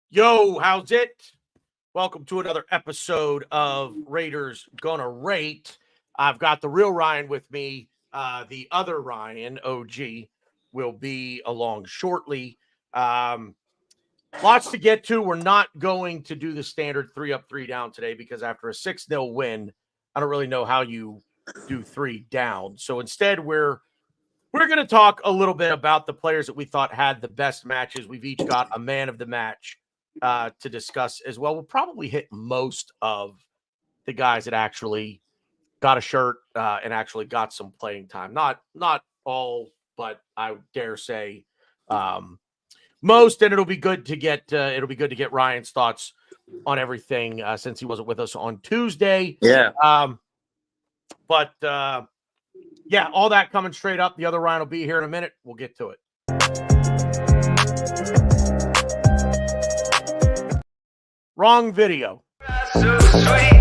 Yo, how's it? Welcome to another episode of Raiders Gonna Rate. I've got the real Ryan with me. The other Ryan, OG, will be along shortly. Lots to get to. We're not going to do the standard 3 up, 3 down today because after a 6-0 win, I don't really know how you do 3 down. So instead, we're going to talk a little bit about the players that we thought had the best matches. We've each got a man of the match to discuss as well. We'll probably hit most of the guys that actually got a shirt and actually got some playing time. Not all, but I dare say most. And it'll be good to get Ryan's thoughts on everything since he wasn't with us on Tuesday. Yeah. But yeah, all that coming straight up. The other Ryan will be here in a minute. We'll get to it. Wrong video. So sweet.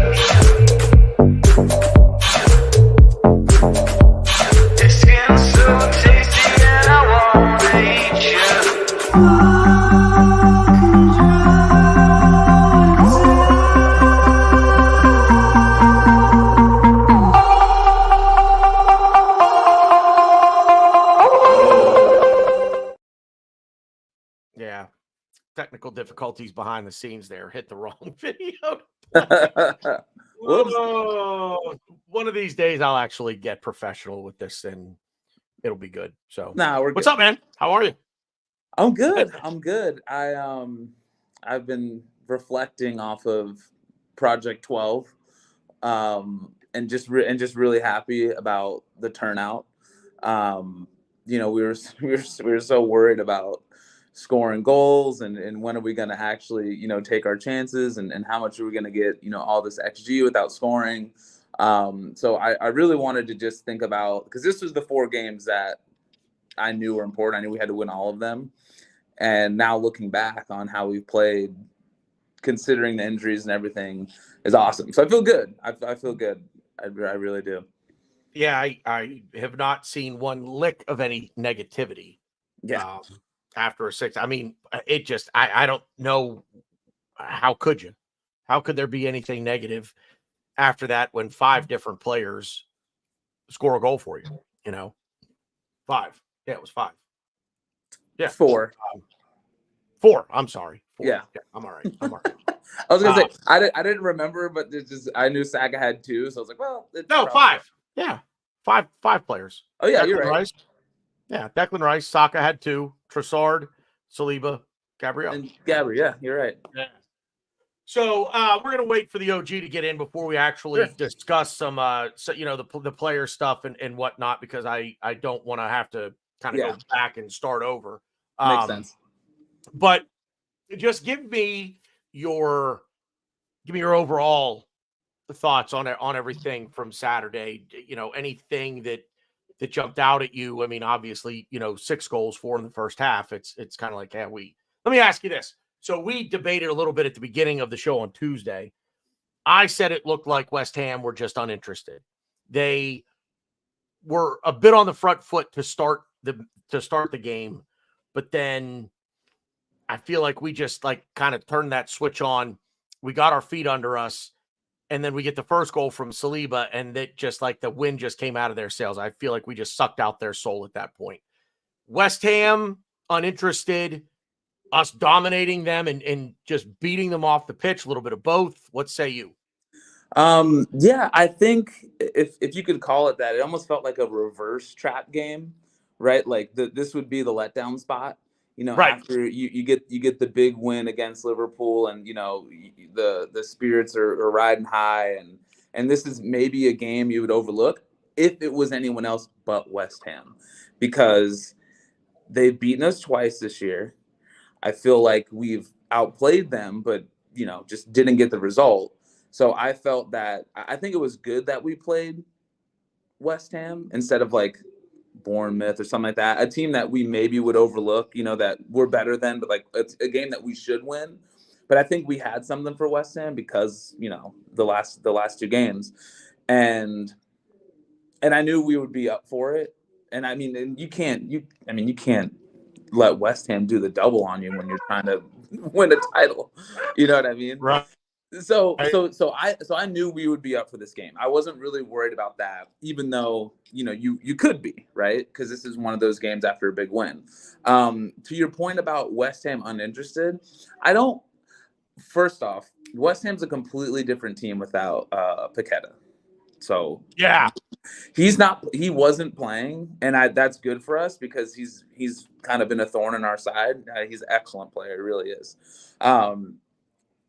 Your skin's so tasty and I wanna eat you. Yeah. Technical difficulties behind the scenes there. Hit the wrong video. Whoa. One of these days I'll actually get professional with this and it'll be good. So what's up, man? How are you? I'm good. I'm good. I've been reflecting off of Project 12 and just really happy about the turnout. We were so worried about scoring goals and when are we going to actually, take our chances and how much are we going to get, all this XG without scoring. So I really wanted to just think about, because this was the 4 games that I knew were important. I knew we had to win all of them. And now looking back on how we've played, considering the injuries and everything, is awesome. So I feel good. I feel good. I really do. Yeah, I have not seen one lick of any negativity. Yeah. After a 6, I mean, it just, I don't know. How could you? How could there be anything negative after that when 5 different players score a goal for you? 5. Yeah, it was 5. Yeah. 4. 4. I'm sorry. 4. Yeah. I'm all right. I was gonna say I didn't remember, but I knew Saka had 2, so I was like, well, no, 5. Yeah, 5 players. Oh yeah, Declan you're right. Rice. Yeah, Declan Rice, Saka had 2, Trossard, Saliba, Gabriel. And Gabriel, yeah, you're right. Yeah. So we're gonna wait for the OG to get in before we actually discuss some, the player stuff and whatnot, because I don't want to have to kind of go back and start over. Makes sense. But just give me your overall thoughts on everything from Saturday. Anything that jumped out at you. I mean, obviously, 6 goals, 4 in the first half. It's kind of like, let me ask you this. So we debated a little bit at the beginning of the show on Tuesday. I said it looked like West Ham were just uninterested. They were a bit on the front foot to start the game, but then I feel like we just kind of turned that switch on. We got our feet under us. And then we get the first goal from Saliba, and that just the wind just came out of their sails. I feel like we just sucked out their soul at that point. West Ham, uninterested, us dominating them and just beating them off the pitch, a little bit of both. What say you? Yeah, I think if you could call it that, it almost felt like a reverse trap game, right? Like this would be the letdown spot. Right. After you get the big win against Liverpool, and the spirits are riding high, and this is maybe a game you would overlook if it was anyone else but West Ham, because they've beaten us twice this year. I feel like we've outplayed them, but just didn't get the result. So I felt that I think it was good that we played West Ham instead of Bournemouth or something like that, a team that we maybe would overlook, that we're better than, but it's a game that we should win. But I think we had something for West Ham because, the last 2 games, and I knew we would be up for it. And I mean, you can't let West Ham do the double on you when you're trying to win a title. You know what I mean? Right. So I knew we would be up for this game. I wasn't really worried about that, even though you could be, right, because this is one of those games after a big win. To your point about West Ham uninterested, I don't. First off, West Ham's a completely different team without Paqueta. So Yeah. he wasn't playing, and that's good for us because he's kind of been a thorn in our side. He's an excellent player, he really is.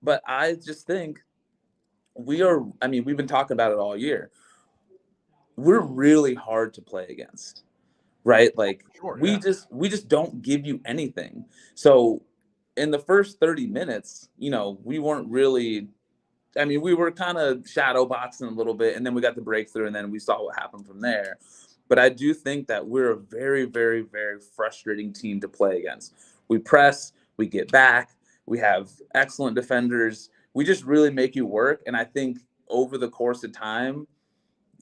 But I just think we've been talking about it all year. We're really hard to play against, right? Like Sure, we just don't give you anything. So in the first 30 minutes, we weren't really. We were kind of shadow boxing a little bit, and then we got the breakthrough, and then we saw what happened from there. But I do think that we're a very, very, very frustrating team to play against. We press, we get back, we have excellent defenders. We just really make you work, and I think over the course of time,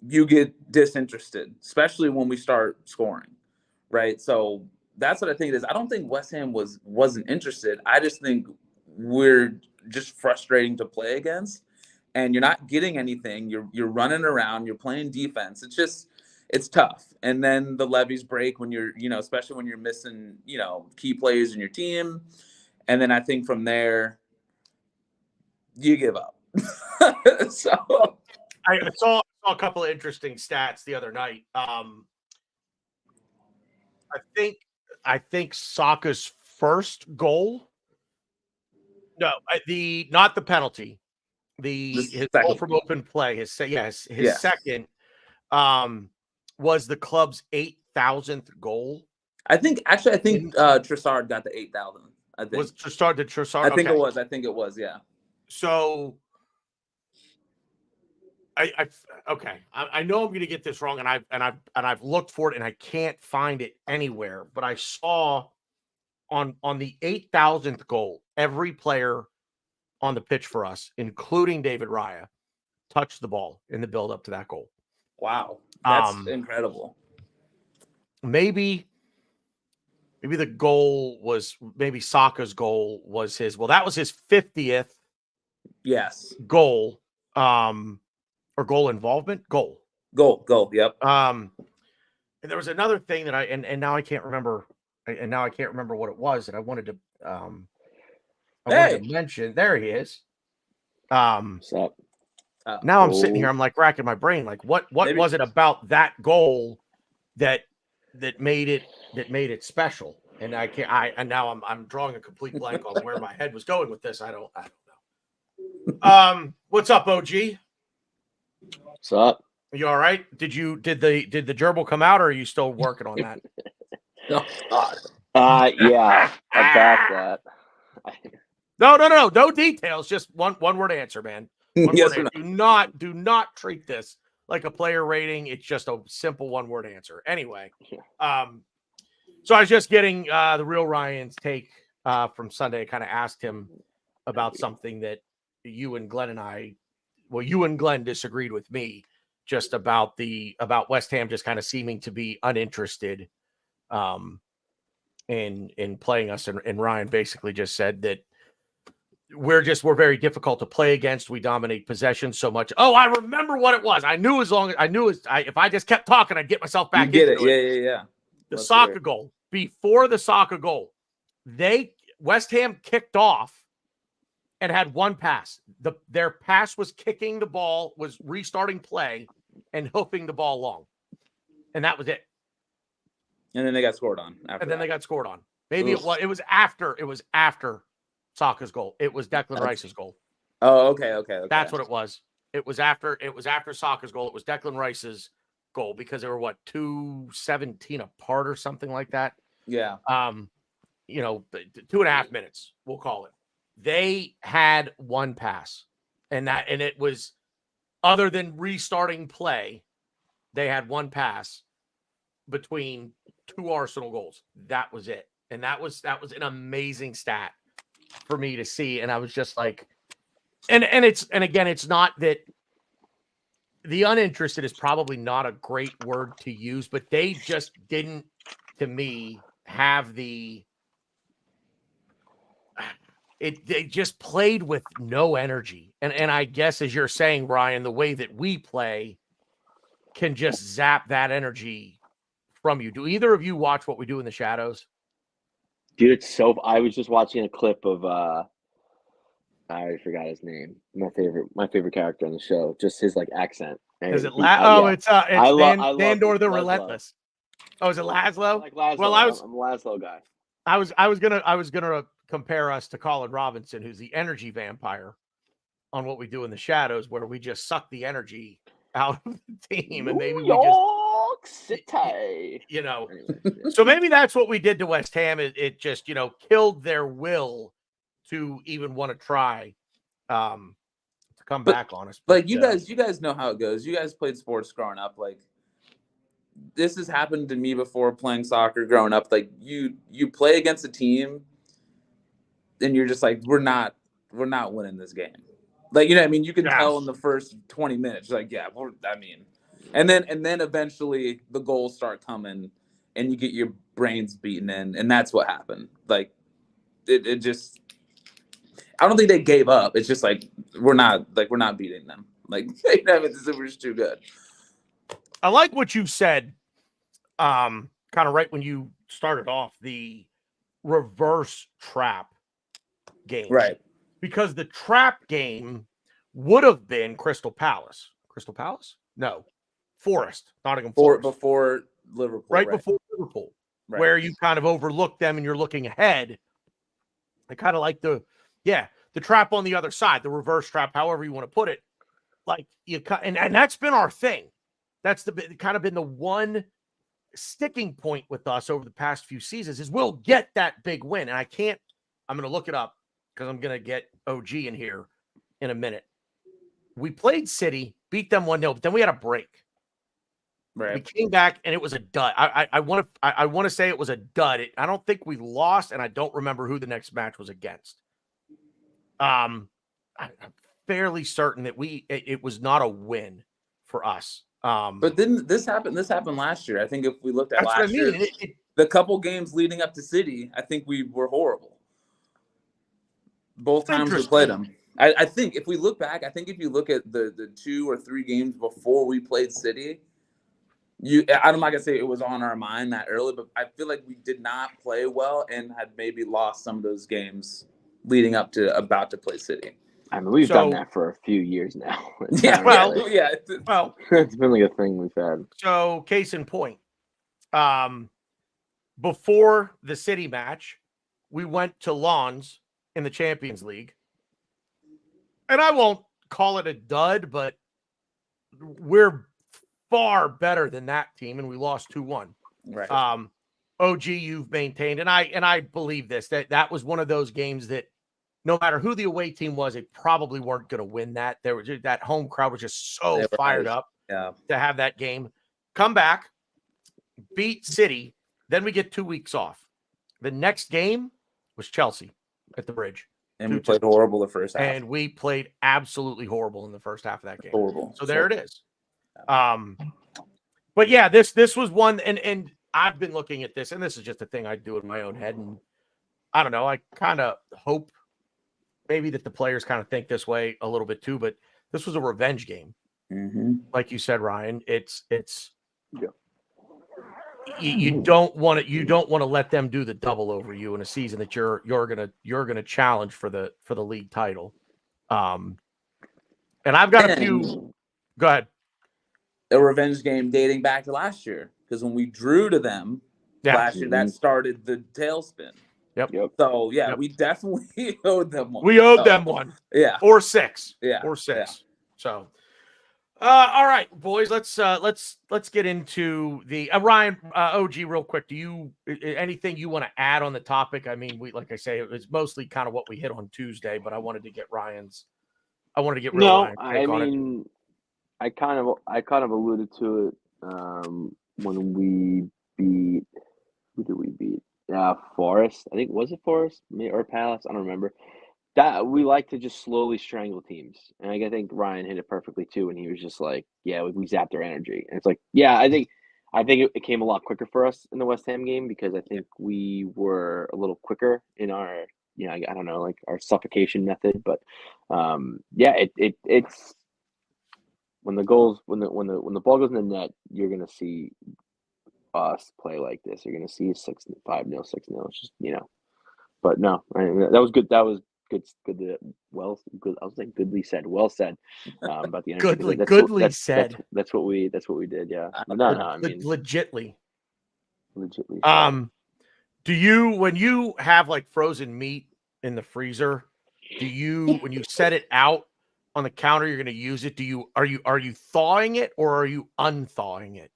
you get disinterested, especially when we start scoring, right? So that's what I think it is. I don't think West Ham wasn't interested. I just think we're just frustrating to play against, and you're not getting anything. You're running around, you're playing defense. It's tough. And then the levees break when you're, especially when you're missing, key players in your team. And then I think from there, you give up. So I saw a couple of interesting stats the other night. I think Saka's first goal. No, not the penalty. His goal from open play. His second was the club's 8,000th goal. I think Trossard got the 8,000. I think was Trossard. Did Trossard? I think it was. I think it was. Yeah. So I know I'm going to get this wrong, and I've looked for it and I can't find it anywhere. But I saw on the 8,000th goal, every player on the pitch for us, including David Raya, touched the ball in the build up to that goal. Wow, that's incredible. Maybe the goal was Saka's goal was his. Well, that was his 50th. Yes. Goal. Or goal involvement. Goal. Yep. And there was another thing that and now I can't remember. And now I can't remember what it was that I wanted to wanted to mention. There he is. What's up? Now I'm sitting here. I'm like racking my brain. Like what was it about that goal that made it special? And I can't. And now I'm drawing a complete blank on where my head was going with this. I don't know. What's up, OG? What's up? Are you all right? Did the gerbil come out, or are you still working on that? Yeah, I backed that. No details. Just one word answer, man. Yes, Word answer. Do not treat this like a player rating. It's just a simple one word answer. Anyway, so I was just getting the real Ryan's take from Sunday. I kind of asked him about something that you and Glenn disagreed with me just about West Ham just kind of seeming to be uninterested in playing us, and Ryan basically just said that we're very difficult to play against. We dominate possession so much. Oh, I remember what it was. If I just kept talking, I'd get myself back into it. Yeah. The Saka goal. Before the Saka goal, West Ham kicked off and had one pass. Their pass was kicking the ball, was restarting play, and hoofing the ball long. And that was it. And then they got scored on. They got scored on. Maybe it was after Saka's goal. It was Declan Rice's goal. Oh, okay. That's what it was. It was after Saka's goal. It was Declan Rice's goal because they were 2:17 apart or something like that. Yeah. 2.5 minutes, we'll call it. They had one pass, and it was, other than restarting play, they had one pass between two Arsenal goals. That was it. And that was an amazing stat for me to see. And I was just like, and again, it's not that the uninterested is probably not a great word to use, but they just didn't, to me, have the. They just played with no energy, and I guess as you're saying, Ryan, the way that we play can just zap that energy from you. Do either of you watch What We Do in the Shadows? Dude, it's so. I was just watching a clip of. I already forgot his name. My favorite character on the show. Just his like accent. Is it Yeah. it's I love Nandor the Laszlo. Relentless. Oh, is it Laszlo? I like Laszlo. Well, I'm a Laszlo guy. I was gonna compare us to Colin Robinson, who's the energy vampire on What We Do in the Shadows, where we just suck the energy out of the team, and maybe New York City. You know, Anyways, so maybe that's what we did to West Ham. It just killed their will to even want to try to come back on us. Like you guys know how it goes. You guys played sports growing up. Like this has happened to me before playing soccer growing up. Like you play against a team and you're just like, we're not winning this game. Like, you know what I mean? You can tell in the first 20 minutes, like, yeah, and then eventually the goals start coming and you get your brains beaten in, and that's what happened. Like it just, I don't think they gave up. It's just like we're not beating them. Like we're just too good. I like what you said, kind of right when you started off, the reverse trap game. Right. Because the trap game would have been Crystal Palace. Crystal Palace? No. Forest. Nottingham Forest. Before Liverpool. Right before Liverpool. Right. Where you kind of overlook them and you're looking ahead. I kind of like the trap on the other side, the reverse trap, however you want to put it. Like and that's been our thing. That's kind of been the one sticking point with us over the past few seasons is we'll get that big win. And I'm going to look it up because I'm going to get OG in here in a minute. We played City, beat them 1-0, but then we had a break. Right. We came back and it was a dud. I want to say it was a dud. I don't think we lost, and I don't remember who the next match was against. I'm fairly certain that it was not a win for us. But then this happened last year. I think if we looked at last year, the couple games leading up to City, I think we were horrible. Both times we played them. I think if we look back, I think if you look at the 2 or 3 games before we played City, I'm not gonna say it was on our mind that early, but I feel like we did not play well and had maybe lost some of those games leading up to about to play City. I mean, we've done that for a few years now. It's been like a thing we've had. So, case in point, before the City match, we went to Lens in the Champions League, and I won't call it a dud, but we're far better than that team, and we lost 2-1. Right. OG, you've maintained, and I believe this, that was one of those games that no matter who the away team was, they probably weren't going to win that. That home crowd was just so fired up to have that game. Come back, beat City, then we get 2 weeks off. The next game was Chelsea at the Bridge. And we played horrible the first half. And we played absolutely horrible in the first half of that game. Horrible. So there it is. But yeah, this was one, and I've been looking at this, and this is just a thing I do in my own head, and I don't know, I kind of hope maybe that the players kind of think this way a little bit too, but this was a revenge game. Mm-hmm. Like you said, Ryan, you don't want to let them do the double over you in a season that you're gonna challenge for the league title. And I've got a few. Go ahead. A revenge game dating back to last year, because when we drew to them last year, that started the tailspin. Yep. So we definitely owed them one. We owed them one. Yeah. Or 6. Yeah. Or 6. Yeah. So, all right, boys. Let's get into the Ryan OG real quick. Do you anything you want to add on the topic? I mean, like I say, it's mostly kind of what we hit on Tuesday, but I wanted to get Ryan's. I wanted to get Ryan's take on it. I kind of alluded to it when we beat. Who did we beat? Forest. I think, was it Forest or Palace? I don't remember. That we like to just slowly strangle teams, and I think Ryan hit it perfectly too. And he was just like, "Yeah, we zapped their energy." And it's like, yeah, I I think it came a lot quicker for us in the West Ham game because I think we were a little quicker in our, I don't know, like our suffocation method. But it's when the ball goes in the net, you're gonna see us play like this. You're gonna see 5-0, 6-0. It's just But no, that was good. That was good. Good. Good. I was like, goodly said. Well said. About the energy. Goodly said. That's what we did. Yeah. No. I mean, legitly. Said. Do you, when you have like frozen meat in the freezer, when you set it out on the counter, you're going to use it? Are you thawing it or are you unthawing it?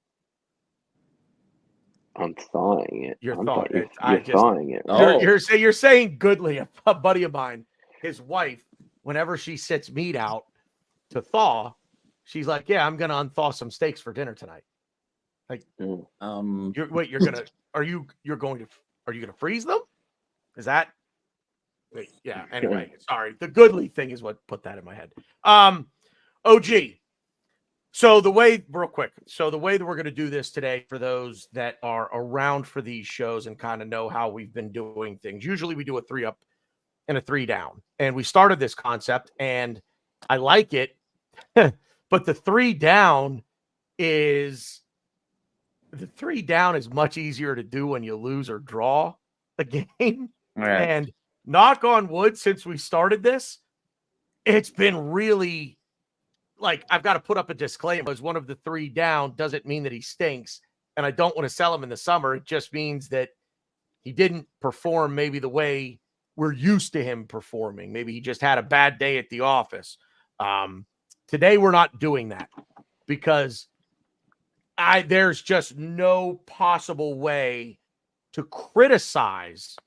I'm thawing it. You're thawing it. You're thawing it. Oh. You're saying goodly. A buddy of mine, his wife, whenever she sits meat out to thaw, she's like, "Yeah, I'm gonna unthaw some steaks for dinner tonight." Like, are you gonna freeze them? Is that? Wait, yeah. Anyway, sorry. The goodly thing is what put that in my head. OG. So real quick, the way that we're going to do this today for those that are around for these shows and kind of know how we've been doing things, usually we do a 3 up and a 3 down. And we started this concept and I like it, but the 3 down is much easier to do when you lose or draw a game. Right. And knock on wood, since we started this, it's been really, like, I've got to put up a disclaimer. As one of the 3 down doesn't mean that he stinks, and I don't want to sell him in the summer. It just means that he didn't perform maybe the way we're used to him performing. Maybe he just had a bad day at the office. Today we're not doing that because there's just no possible way to criticize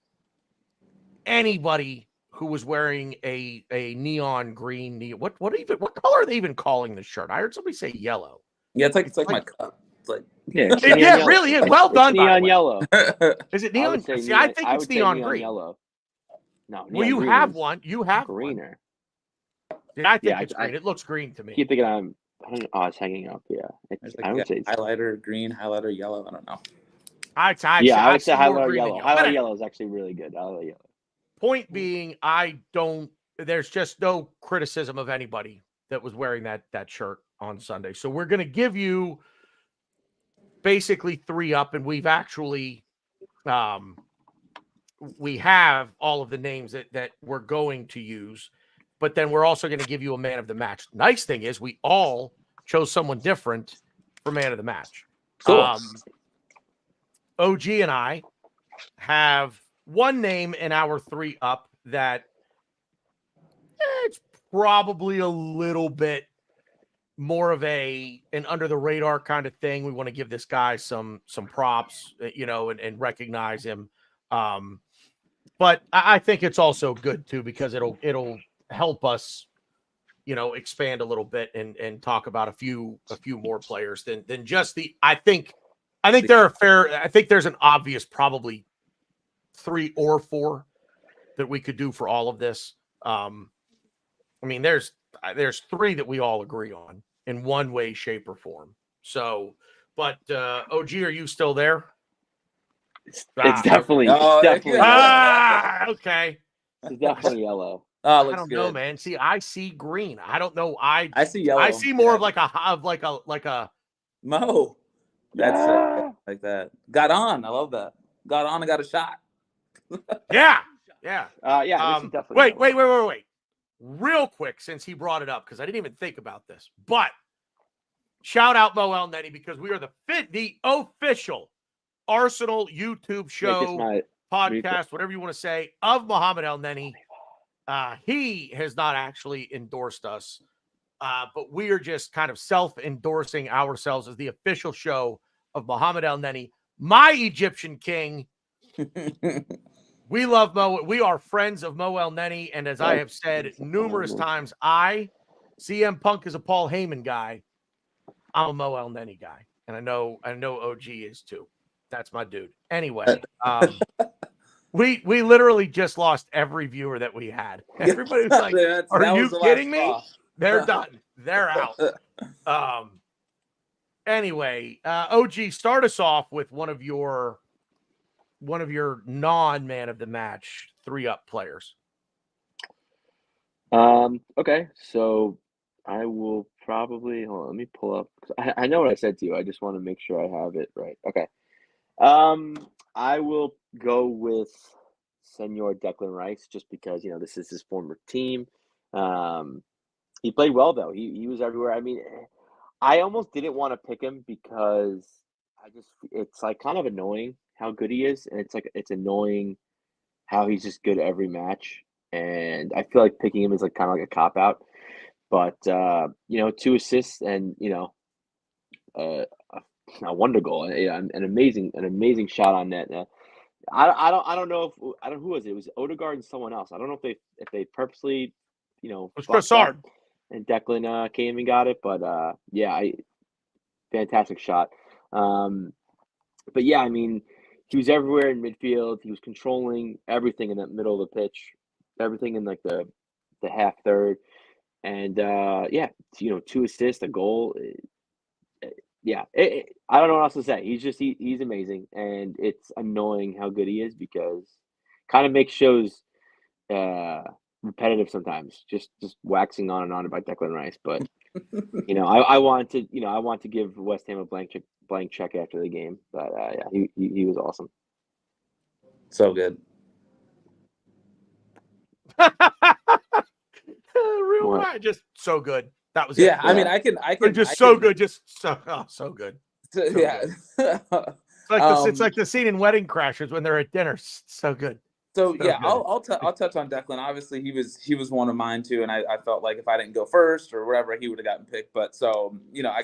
anybody who was wearing a neon green. What color are they even calling the shirt? I heard somebody say yellow. Yeah, it's like my cup. It's like it really is. Well done. Neon yellow. Is it neon? I think it's neon green. Yellow. No. Well, you have one. You have greener. One. I think it's green. It looks green to me. Keep thinking I don't know. Oh, it's hanging up. Yeah. I would say highlighter green, highlighter yellow. I don't know. I would say highlighter yellow. Highlighter yellow is actually really good. Highlighter yellow. Point being, there's just no criticism of anybody that was wearing that shirt on Sunday. So we're going to give you basically 3 up, and we've actually, we have all of the names that we're going to use, but then we're also going to give you a man of the match. Nice thing is we all chose someone different for man of the match. Cool. OG and I have one name in our 3 up that it's probably a little bit more of an under the radar kind of thing. We want to give this guy some props, and recognize him. But I think it's also good too, because it'll help us, expand a little bit and talk about a few more players than just I think there's an obvious probably 3 or 4 that we could do for all of this. I mean, there's 3 that we all agree on in one way, shape, or form. So, but OG, are you still there? It's definitely okay. It's definitely yellow. Oh, I don't know, man. See, I see green. I don't know. I see yellow. I see more of like a Mo. That's like that. Got on. I love that. Got on and got a shot. Yeah. This is definitely Wait. Real quick, since he brought it up, because I didn't even think about this, but shout out Mo El Neni, because we are the official Arsenal YouTube show, podcast, whatever you want to say, of Mohamed El Neni. He has not actually endorsed us, but we are just kind of self-endorsing ourselves as the official show of Mohamed El Neni, my Egyptian king. We love Mo. We are friends of Mo El Neni, and as I have said numerous times, CM Punk is a Paul Heyman guy. I'm a Mo El Neni guy, and I know OG is too. That's my dude. Anyway, we literally just lost every viewer that we had. Everybody was like, "Are you kidding me?" They're done. They're out. Anyway, OG, start us off with one of your non-man of the match 3-up players. Okay, so I will probably hold on, let me pull up. 'Cause I know what I said to you. I just want to make sure I have it right. Okay. I will go with Senor Declan Rice just because this is his former team. He played well though. He was everywhere. I mean, I almost didn't want to pick him because it's like kind of annoying how good he is, and it's annoying how he's just good every match. And I feel like picking him is like kind of like a cop out. But 2 assists and a wonder goal, an amazing shot on net. I don't know who was it. It was Odegaard and someone else. I don't know if they purposely It was fucked up Trossard. and Declan came and got it. But fantastic shot. But yeah, I mean, he was everywhere in midfield. He was controlling everything in that middle of the pitch, everything in like the half third, and 2 assists, a goal. I don't know what else to say. He's amazing, and it's annoying how good he is because kind of makes shows repetitive sometimes. Just waxing on and on about Declan Rice, but I want to give West Ham a blank check after the game. But he was awesome. So good. Real What? right, just so good. That was Yeah, it. I mean, I can Just so good, just so good. Yeah. It's like the scene in Wedding Crashers when they're at dinner. So good. So So yeah, good. I'll touch on Declan. Obviously, he was one of mine too, and I felt like if I didn't go first or whatever, he would have gotten picked. But so I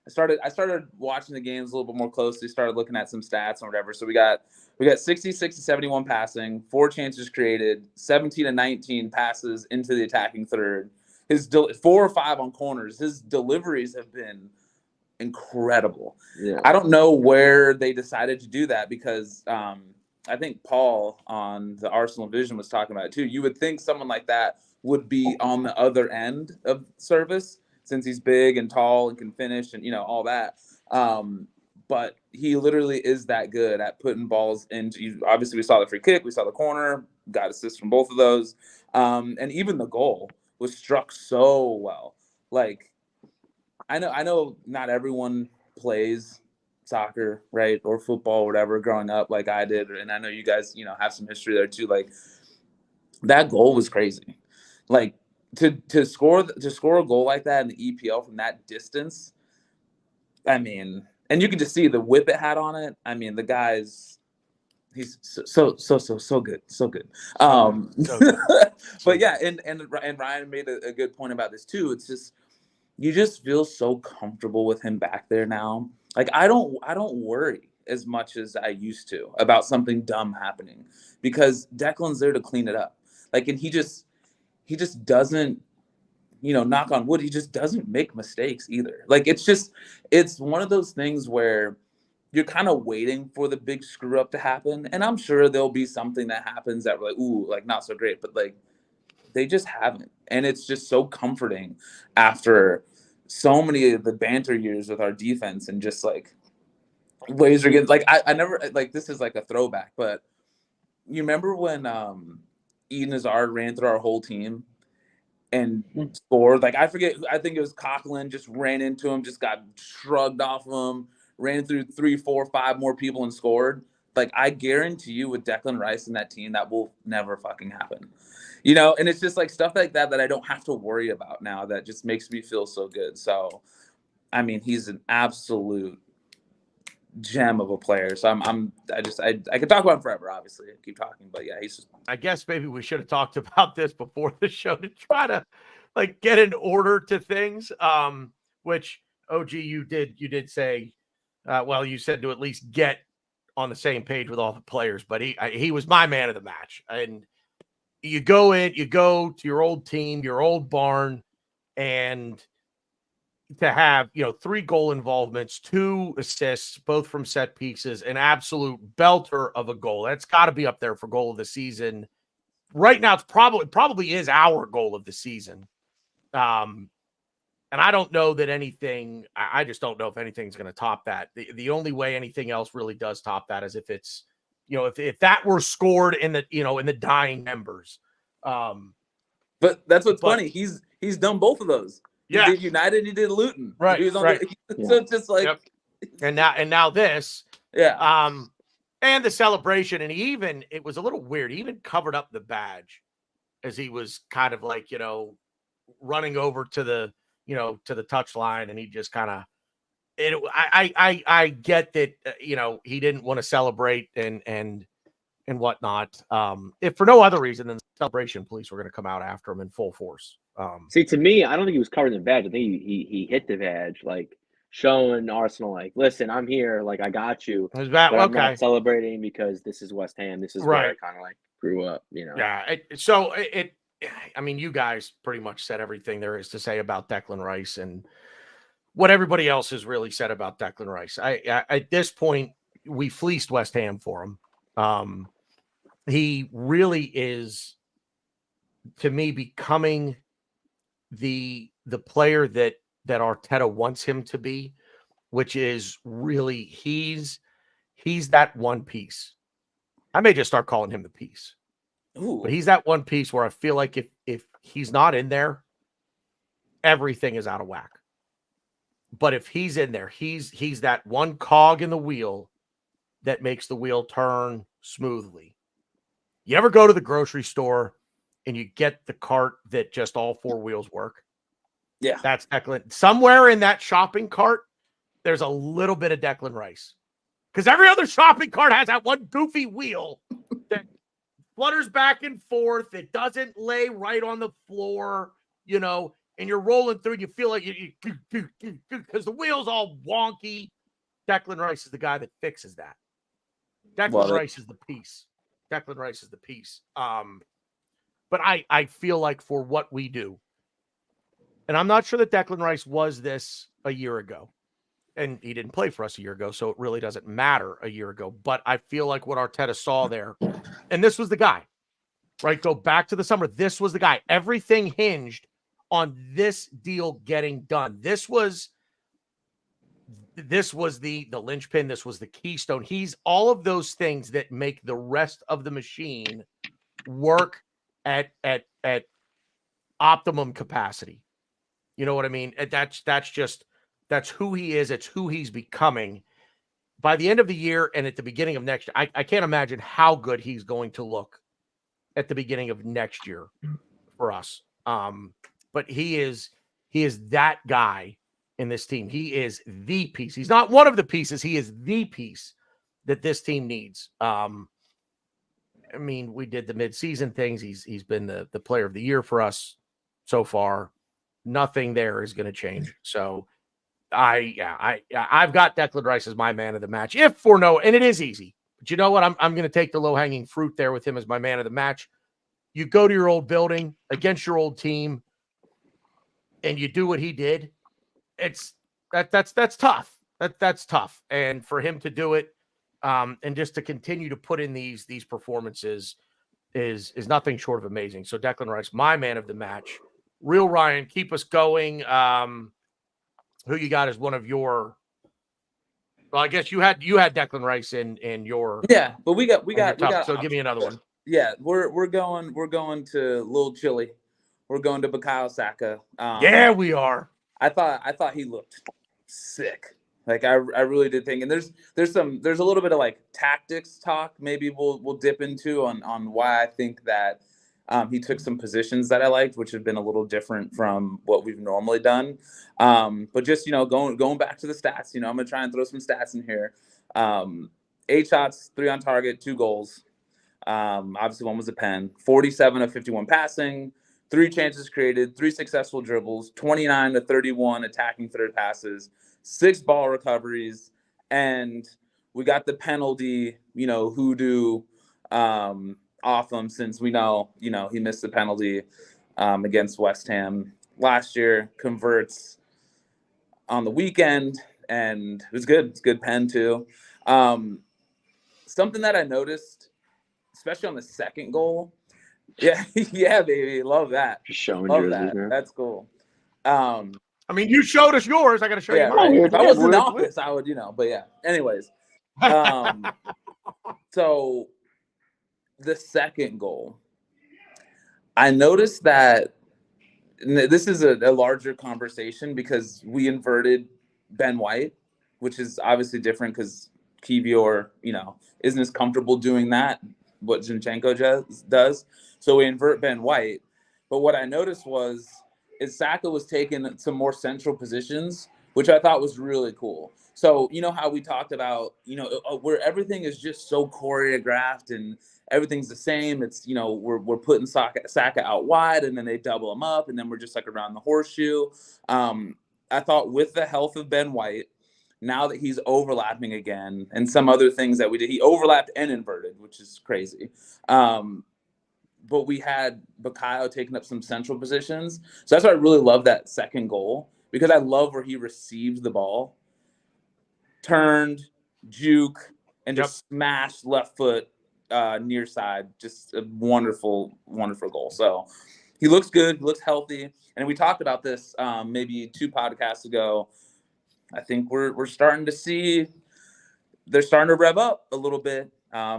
started watching the games a little bit more closely. Started looking at some stats and whatever. So we got 66 to 71 passing, 4 chances created, 17 to 19 passes into the attacking third. His 4 or 5 on corners. His deliveries have been incredible. Yeah. I don't know where they decided to do that because I think Paul on the Arsenal Vision was talking about it too. You would think someone like that would be on the other end of service since he's big and tall and can finish and all that. But he literally is that good at putting balls into. Obviously, we saw the free kick, we saw the corner, got assists from both of those, and even the goal was struck so well. Like I know not everyone plays soccer, right, or football or whatever growing up like I did, and I know you guys have some history there too. Like that goal was crazy. Like to score a goal like that in the EPL from that distance, I mean, and you can just see the whip it had on it. I mean, the guy's he's so good. So good. But yeah, and Ryan made a good point about this too. It's just you just feel so comfortable with him back there now. Like I don't worry as much as I used to about something dumb happening because Declan's there to clean it up. Like, and he just doesn't, knock on wood, he just doesn't make mistakes either. Like it's one of those things where you're kind of waiting for the big screw up to happen, and I'm sure there'll be something that happens that we're like, ooh, like not so great, but like they just haven't, and it's just so comforting after so many of the banter years with our defense and just like ways are getting like I never like this is like a throwback, but you remember when Eden Hazard ran through our whole team and scored? Like I think it was Coughlin just ran into him, just got shrugged off of him, ran through 3, 4, 5 more people and scored. Like I guarantee you with Declan Rice and that team, that will never fucking happen. And it's just like stuff like that I don't have to worry about now. That just makes me feel so good. So, I mean, he's an absolute gem of a player. So I could talk about him forever. Obviously, I keep talking, but yeah, he's just. I guess maybe we should have talked about this before the show to try to like get an order to things. Which OG you did say. Well, you said to at least get on the same page with all the players, but he was my man of the match. And you go to your old team, your old barn, and to have 3 goal involvements, 2 assists, both from set pieces, an absolute belter of a goal. That's got to be up there for goal of the season. Right now, it's probably is our goal of the season. And I don't know that anything, I just don't know if anything's going to top that. The only way anything else really does top that is if it's, if that were scored in the, in the dying embers. But that's what's funny. He's done both of those. He did United, he did Luton. Right. He was on right. So it's just like, and now this. Yeah. And the celebration, and it was a little weird. He even covered up the badge as he was kind of like, running over to the, to the touchline, and he just kind of, I get that, he didn't want to celebrate and whatnot. If for no other reason than the celebration police were going to come out after him in full force. See, to me, I don't think he was covering the badge. I think he hit the badge, like showing Arsenal, like, listen, I'm here, like I got you. Is that but I'm okay? not celebrating because this is West Ham. This is where I kind of like grew up, Yeah. I mean, you guys pretty much said everything there is to say about Declan Rice and what everybody else has really said about Declan Rice. I at this point, we fleeced West Ham for him. He really is, to me, becoming the player that Arteta wants him to be, which is really he's that one piece. I may just start calling him the piece. Ooh. But he's that one piece where I feel like if he's not in there, everything is out of whack. But if he's in there, he's that one cog in the wheel that makes the wheel turn smoothly. You ever go to the grocery store and you get the cart that just all four wheels work? Yeah. That's Declan. Somewhere in that shopping cart, there's a little bit of Declan Rice. Because every other shopping cart has that one goofy wheel that flutters back and forth. It doesn't lay right on the floor, and you're rolling through and you feel like because the wheel's all wonky. Declan Rice is the guy that fixes that. Declan Rice is the piece. Declan Rice is the piece. But I feel like for what we do, and I'm not sure that Declan Rice was this a year ago, and he didn't play for us a year ago, so it really doesn't matter a year ago. But I feel like what Arteta saw there, and this was the guy, right? Go back to the summer. This was the guy. Everything hinged on this deal getting done. This was the linchpin. This was the keystone. He's all of those things that make the rest of the machine work at optimum capacity. You know what I mean? That's who he is. It's who he's becoming. By the end of the year and at the beginning of next year, I can't imagine how good he's going to look at the beginning of next year for us. But he is that guy in this team. He is the piece. He's not one of the pieces. He is the piece that this team needs. I mean, we did the midseason things. He's been the player of the year for us so far. Nothing there is going to change. So I've got Declan Rice as my man of the match. And it is easy. But you know what? I'm going to take the low-hanging fruit there with him as my man of the match. You go to your old building against your old team, and you do what he did. That's tough. That's tough. And for him to do it, and just to continue to put in these performances is nothing short of amazing. So Declan Rice, my man of the match. Real Ryan, keep us going. Who you got as one of your? Well, I guess you had Declan Rice in your. Yeah, but we got. So give me another one. Yeah, we're going to Little Chile. We're going to Bukayo Saka. Yeah, we are. I thought he looked sick. Like I really did think, and there's a little bit of like tactics talk. Maybe we'll dip into on why I think that he took some positions that I liked, which have been a little different from what we've normally done. But just going back to the stats, I'm gonna try and throw some stats in here. 8 shots, 3 on target, 2 goals. Obviously one was a pen. 47 of 51 passing. 3 chances created, 3 successful dribbles, 29 to 31 attacking third passes, 6 ball recoveries, and we got the penalty, hoodoo off him, since we know, he missed the penalty against West Ham last year, converts on the weekend, and it was good. It's good pen too. Something that I noticed, especially on the second goal. Yeah, yeah, baby. Love that. Just showing Love jerseys, that. man. That's cool. I I mean, you showed us yours. I got to show you Yeah, mine. right. If I was in we're- the office, I would, but yeah. Anyways, so the second goal, I noticed that this is a larger conversation because we inverted Ben White, which is obviously different because Kivior, isn't as comfortable doing that, what Zinchenko does. So we invert Ben White. But what I noticed is Saka was taking some more central positions, which I thought was really cool. So, how we talked about, where everything is just so choreographed and everything's the same. It's, we're putting Saka out wide and then they double him up and then we're just like around the horseshoe. I thought with the health of Ben White, now that he's overlapping again and some other things that we did, he overlapped and inverted, which is crazy. But we had Bukayo taking up some central positions. So that's why I really love that second goal, because I love where he received the ball, turned, juke, and just smashed left foot near side. Just a wonderful, wonderful goal. So he looks good, he looks healthy. And we talked about this maybe 2 podcasts ago. I think we're starting to see they're starting to rev up a little bit.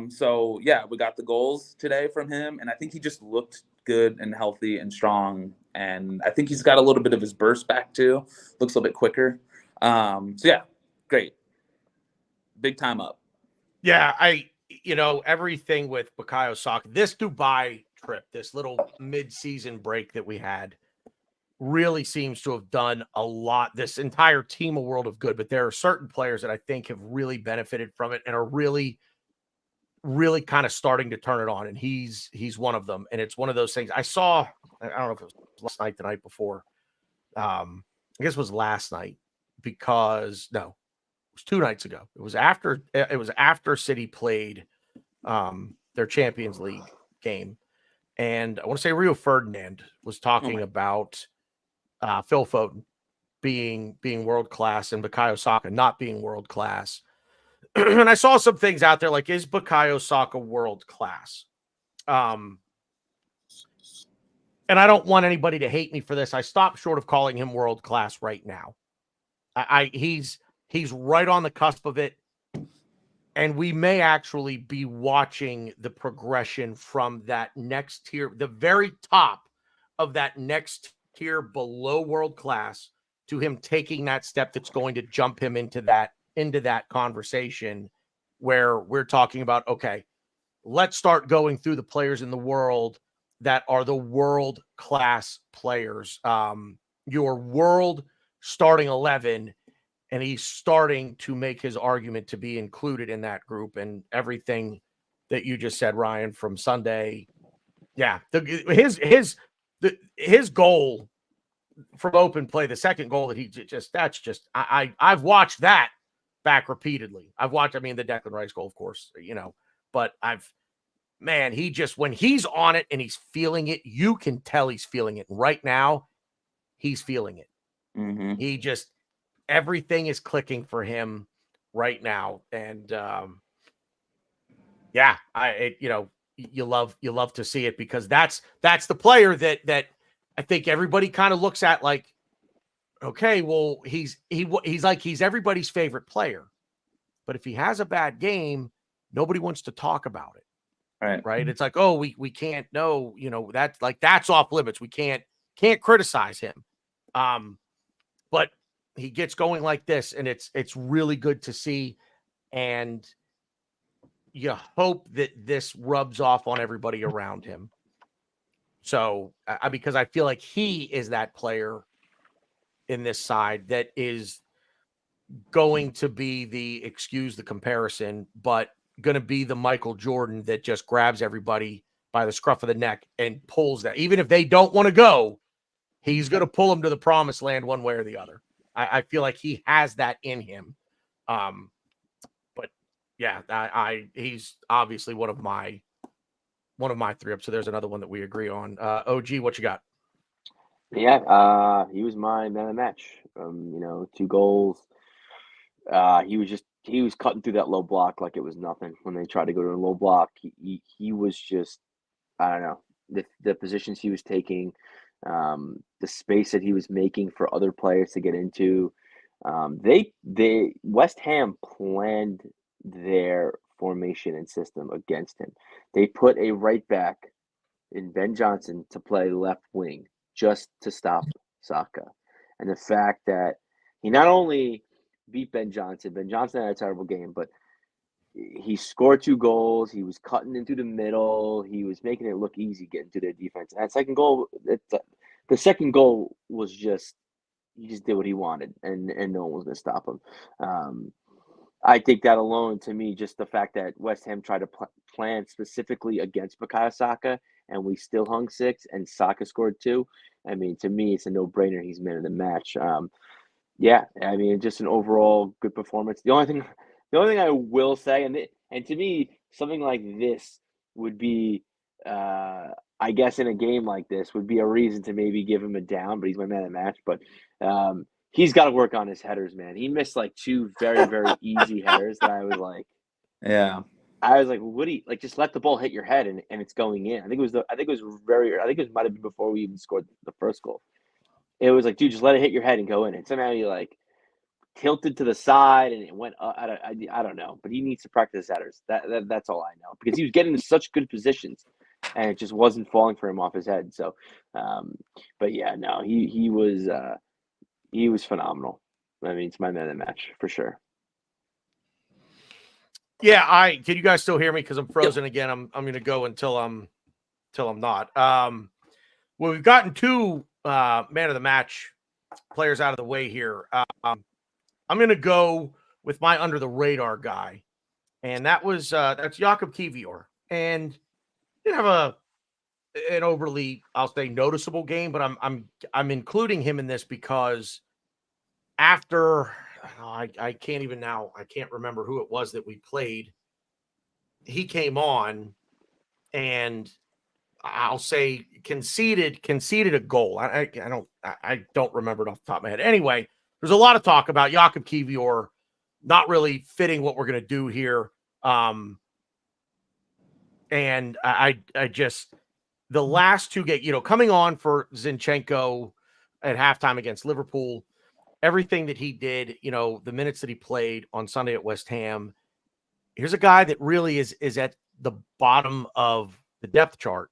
So yeah, we got the goals today from him, and I think he just looked good and healthy and strong. And I think he's got a little bit of his burst back too. Looks a little bit quicker. So yeah, great, big time up. Yeah, everything with Bukayo Saka, this Dubai trip, this little mid-season break that we had, really seems to have done a lot. This entire team a world of good, but there are certain players that I think have really benefited from it and are really, really kind of starting to turn it on. And he's one of them. And it's one of those things I saw. I don't know if it was last night, the night before. I guess it was last night because no, it was 2 nights ago. It was after City played their Champions League game. And I want to say Rio Ferdinand was talking about Phil Foden being world class and Bukayo Saka not being world class. And I saw some things out there like, is Bukayo Saka world class? And I don't want anybody to hate me for this. I stopped short of calling him world class right now. He's right on the cusp of it. And we may actually be watching the progression from that next tier, the very top of that next tier below world class, to him taking that step that's going to jump him into that conversation where we're talking about, okay, let's start going through the players in the world that are the world class players. Your world starting 11, and he's starting to make his argument to be included in that group. And everything that you just said, Ryan, from Sunday. Yeah. His goal from open play, the second goal that I've watched that back repeatedly. The Declan Rice goal, of course, but when he's on it and he's feeling it, you can tell he's feeling it. Right now, he's feeling it. Mm-hmm. Everything is clicking for him right now. And you love to see it, because that's the player that I think everybody kind of looks at like, okay, well, he's everybody's favorite player. But if he has a bad game, nobody wants to talk about it. Right. It's like, oh, we can't know, that's off limits. We can't criticize him. But he gets going like this, and it's really good to see. And you hope that this rubs off on everybody around him. So, because I feel like he is that player in this side that is going to be excuse the comparison, but going to be the Michael Jordan that just grabs everybody by the scruff of the neck and pulls that. Even if they don't want to go, he's going to pull them to the promised land one way or the other. I feel like he has that in him. But yeah, he's obviously one of my 3 ups. So there's another one that we agree on. OG, what you got? Yeah, he was my man of the match. 2 goals. He was cutting through that low block like it was nothing. When they tried to go to a low block, he was just, I don't know, the positions he was taking, the space that he was making for other players to get into. West Ham planned their formation and system against him. They put a right back in Ben Johnson to play left wing just to stop Saka. And the fact that he not only beat Ben Johnson had a terrible game, but he scored 2 goals. He was cutting into the middle. He was making it look easy getting to their defense. And that second goal, the second goal was just, he just did what he wanted, and no one was going to stop him. I think that alone, to me, just the fact that West Ham tried to plan specifically against Bukayo Saka, and we still hung 6, and Saka scored 2. I mean, to me, it's a no-brainer. He's man of the match. Yeah, I mean, just an overall good performance. The only thing I will say, and to me, something like this would be, I guess, in a game like this, would be a reason to maybe give him a down. But he's my man of the match. But he's got to work on his headers, man. He missed like 2 very, very easy headers that I was like, Woody, like, just let the ball hit your head and it's going in. I think it might have been before we even scored the first goal. It was like, dude, just let it hit your head and go in. And somehow he like tilted to the side and it went up. I don't know, but he needs to practice headers. That's all I know, because he was getting into such good positions and it just wasn't falling for him off his head. So, but yeah, no, he was phenomenal. I mean, it's my man of the match for sure. Yeah, can you guys still hear me? Because I'm frozen again. I'm going to go until I'm not. Well, we've gotten 2 man of the match players out of the way here. I'm going to go with my under the radar guy, and that's Jakub Kiwior. And he didn't have an overly, I'll say, noticeable game, but I'm including him in this because after I can't remember who it was that we played. He came on and I'll say conceded a goal. I don't remember it off the top of my head. Anyway, there's a lot of talk about Jakub Kiwior not really fitting what we're going to do here. And I just, the last 2 games, coming on for Zinchenko at halftime against Liverpool, everything that he did, the minutes that he played on Sunday at West Ham, here's a guy that really is at the bottom of the depth chart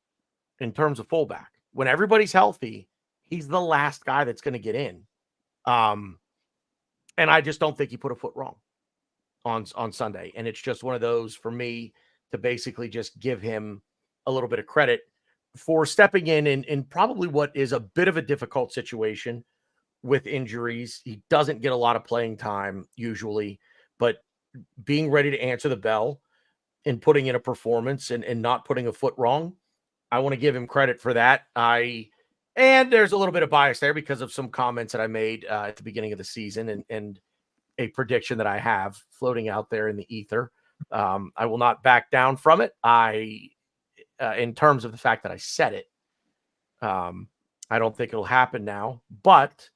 in terms of fullback. When everybody's healthy, he's the last guy that's going to get in. And I just don't think he put a foot wrong on Sunday. And it's just one of those for me to basically just give him a little bit of credit for stepping in probably what is a bit of a difficult situation with injuries. He doesn't get a lot of playing time usually, but being ready to answer the bell and putting in a performance and not putting a foot wrong, I want to give him credit for that. And there's a little bit of bias there because of some comments that I made at the beginning of the season and a prediction that I have floating out there in the ether. I will not back down from it. In terms of the fact that I said it, I don't think it'll happen now, but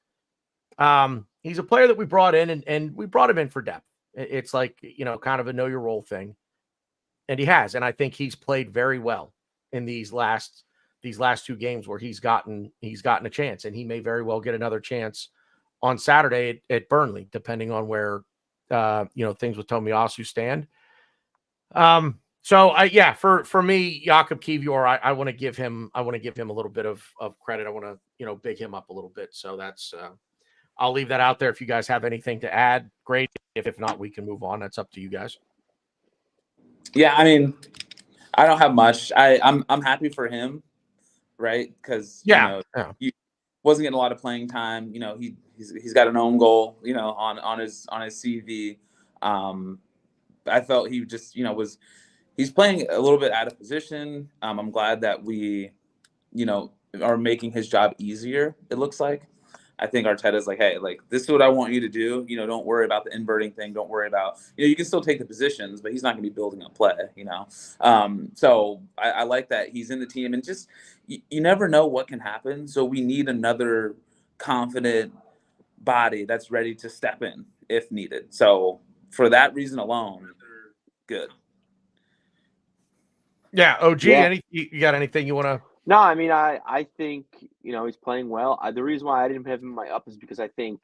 he's a player that we brought in and we brought him in for depth. It's like, kind of a know your role thing. And he has, and I think he's played very well in these last 2 games where he's gotten a chance, and he may very well get another chance on Saturday at Burnley, depending on where things with Tomiyasu stand. So for me, Jakub Kiwior, I want to give him a little bit of credit. I want to big him up a little bit. So that's I'll leave that out there. If you guys have anything to add, great. If not, we can move on. That's up to you guys. Yeah, I mean, I don't have much. I'm happy for him, right? Because he wasn't getting a lot of playing time. He's got an own goal, on his CV. I felt he just he's playing a little bit out of position. I'm glad that we are making his job easier. It looks like. I think Arteta's like, hey, like, this is what I want you to do. Don't worry about the inverting thing. Don't worry about, you can still take the positions, but he's not going to be building a play, So I like that he's in the team, and just, you never know what can happen. So we need another confident body that's ready to step in if needed. So for that reason alone, good. Yeah. OG, you got anything you want to No, I mean, I think, he's playing well. The reason why I didn't have him in my up is because I think,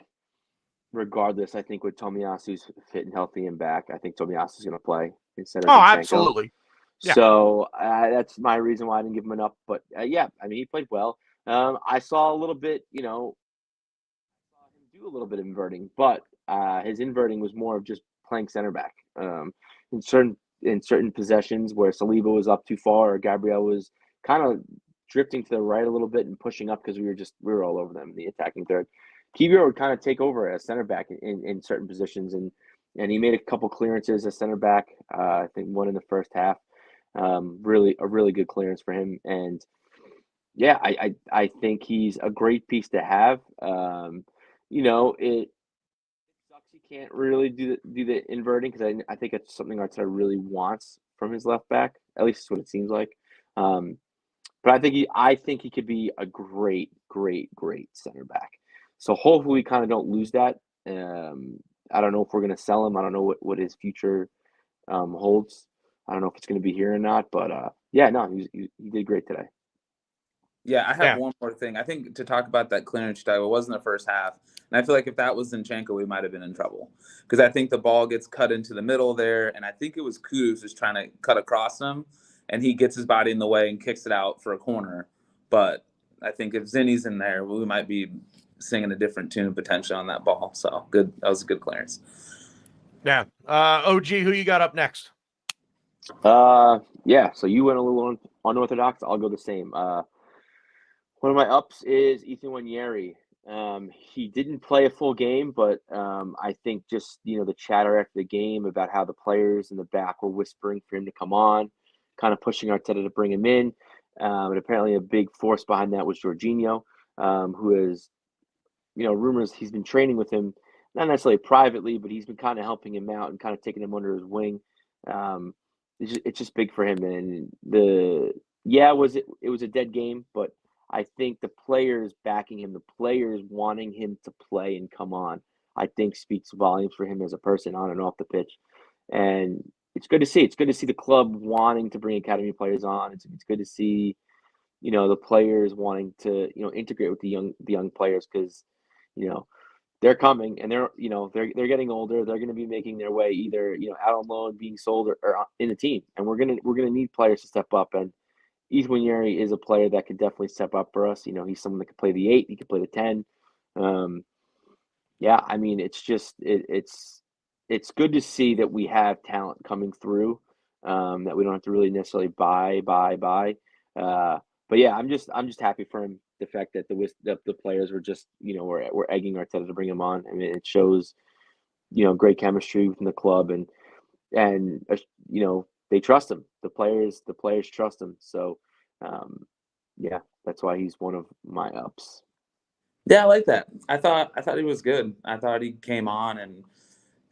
regardless, I think with Tomiyasu's fit and healthy and back, I think Tomiyasu's going to play instead of Oh, Zinchenko. absolutely. Yeah. So that's my reason why I didn't give him an up. But yeah, I mean, he played well. I saw a little bit, saw him do a little bit of inverting, but his inverting was more of just playing center back. In certain possessions where Saliba was up too far or Gabriel was kind of drifting to the right a little bit and pushing up because we were all over them in the attacking third. Kiwior would kind of take over as center back in certain positions, and he made a couple clearances as center back. I think one in the first half. Really a really good clearance for him, and yeah, I think he's a great piece to have. It sucks he can't really do the inverting because I think it's something Arteta really wants from his left back. At least it's what it seems like. But I think he could be a great center back. So hopefully we kind of don't lose that. I don't know if we're going to sell him. I don't know what his future holds. I don't know if it's going to be here or not. But yeah, no, he did great today. Yeah, I have one more thing. I think to talk about that clearance, it wasn't the first half. And I feel like if that was Zinchenko, we might have been in trouble. Because I think the ball gets cut into the middle there, and I think it was Kudus just trying to cut across him, and he gets his body in the way and kicks it out for a corner. But I think if Zinni's in there, we might be singing a different tune potentially on that ball. So good. That was a good clearance. Yeah. OG, who you got up next? Yeah, so you went a little unorthodox. I'll go the same. One of my ups is Ethan Nwaneri. He didn't play a full game, but I think just the chatter after the game about how the players in the back were whispering for him to come on, kind of pushing Arteta to bring him in. And apparently a big force behind that was Jorginho, who is, rumors he's been training with him, not necessarily privately, but he's been kind of helping him out and kind of taking him under his wing. It's just big for him. And it was a dead game, but I think the players backing him, the players wanting him to play and come on, I think speaks volumes for him as a person on and off the pitch. And it's good to see. It's good to see the club wanting to bring academy players on. It's good to see, the players wanting to, integrate with the young players because, they're coming and they're getting older. They're going to be making their way either, out on loan, being sold or in the team. And we're going to need players to step up. And Ethan Nwaneri is a player that could definitely step up for us. He's someone that could play the 8, he could play the 10. Yeah, I mean, it's just it's good to see that we have talent coming through, that we don't have to really necessarily buy. But yeah, I'm just happy for him. The fact that the players were just were egging Arteta to bring him on. I mean, it shows great chemistry within the club and they trust him. The players trust him. So, yeah, that's why he's one of my ups. Yeah, I like that. I thought he was good. I thought he came on and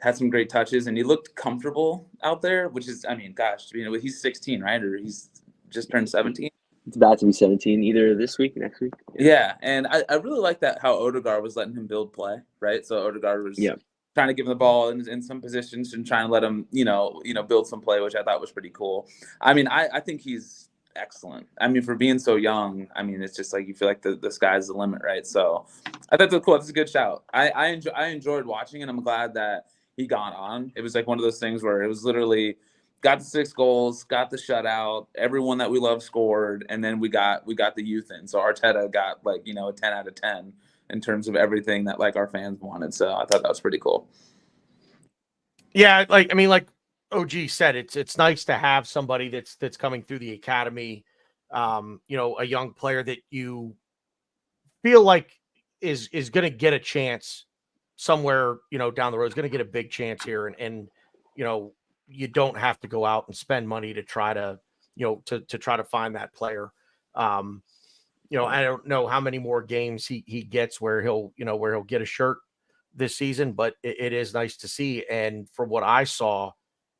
had some great touches, and he looked comfortable out there. Which is, I mean, gosh, he's 16, right? Or he's just turned 17. It's about to be 17 either this week, next week. Yeah, and I really like that how Odegaard was letting him build play, right? So Odegaard was trying to give him the ball in some positions and trying to let him, build some play, which I thought was pretty cool. I mean, I think he's excellent. I mean, for being so young, I mean, it's just like you feel like the sky's the limit, right? So I thought that's cool. That's a good shout. I enjoyed watching it. I'm glad that he got on. It was like one of those things where it was literally got the 6 goals, got the shutout, everyone that we love scored, and then we got the youth in. So Arteta got a 10 out of 10 in terms of everything that our fans wanted. So I thought that was pretty cool. Yeah, like OG said, it's nice to have somebody that's coming through the academy, a young player that you feel like is going to get a chance somewhere, down the road. Is going to get a big chance here, and you don't have to go out and spend money to try to to try to find that player. I don't know how many more games he gets where he'll get a shirt this season, but it is nice to see. And from what I saw,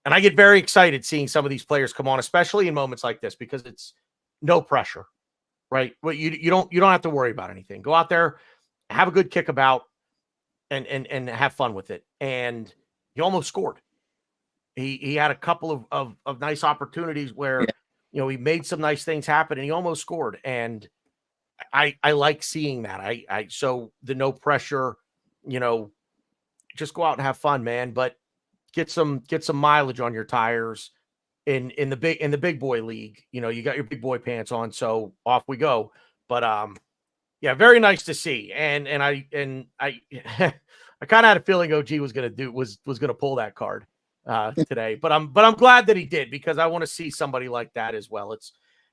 and I get very excited seeing some of these players come on, especially in moments like this, because it's no pressure, right? Well, you don't have to worry about anything. Go out there, have a good kickabout, and have fun with it. And he almost scored. He had a couple of nice opportunities where, he made some nice things happen and he almost scored. And I like seeing that. So the no pressure, just go out and have fun, man. But get some mileage on your tires in the big boy league. You got your big boy pants on, so off we go. But yeah, very nice to see. And I I kind of had a feeling OG was gonna pull that card today. But I'm glad that he did, because I want to see somebody like that as well.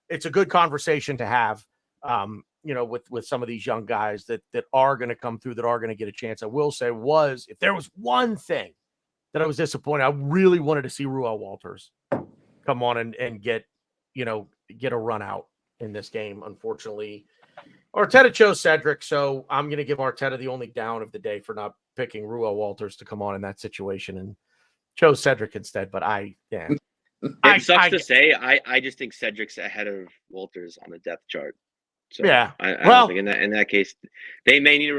It's a good conversation to have. With some of these young guys that are going to come through, that are going to get a chance. I will say if there was one thing that I was disappointed, I really wanted to see Ruel Walters come on and get a run out in this game. Unfortunately, Arteta chose Cedric, so I'm going to give Arteta the only down of the day for not picking Ruel Walters to come on in that situation and chose Cedric instead. But it sucks to say. I just think Cedric's ahead of Walters on the depth chart. So yeah, I don't think in that case they may need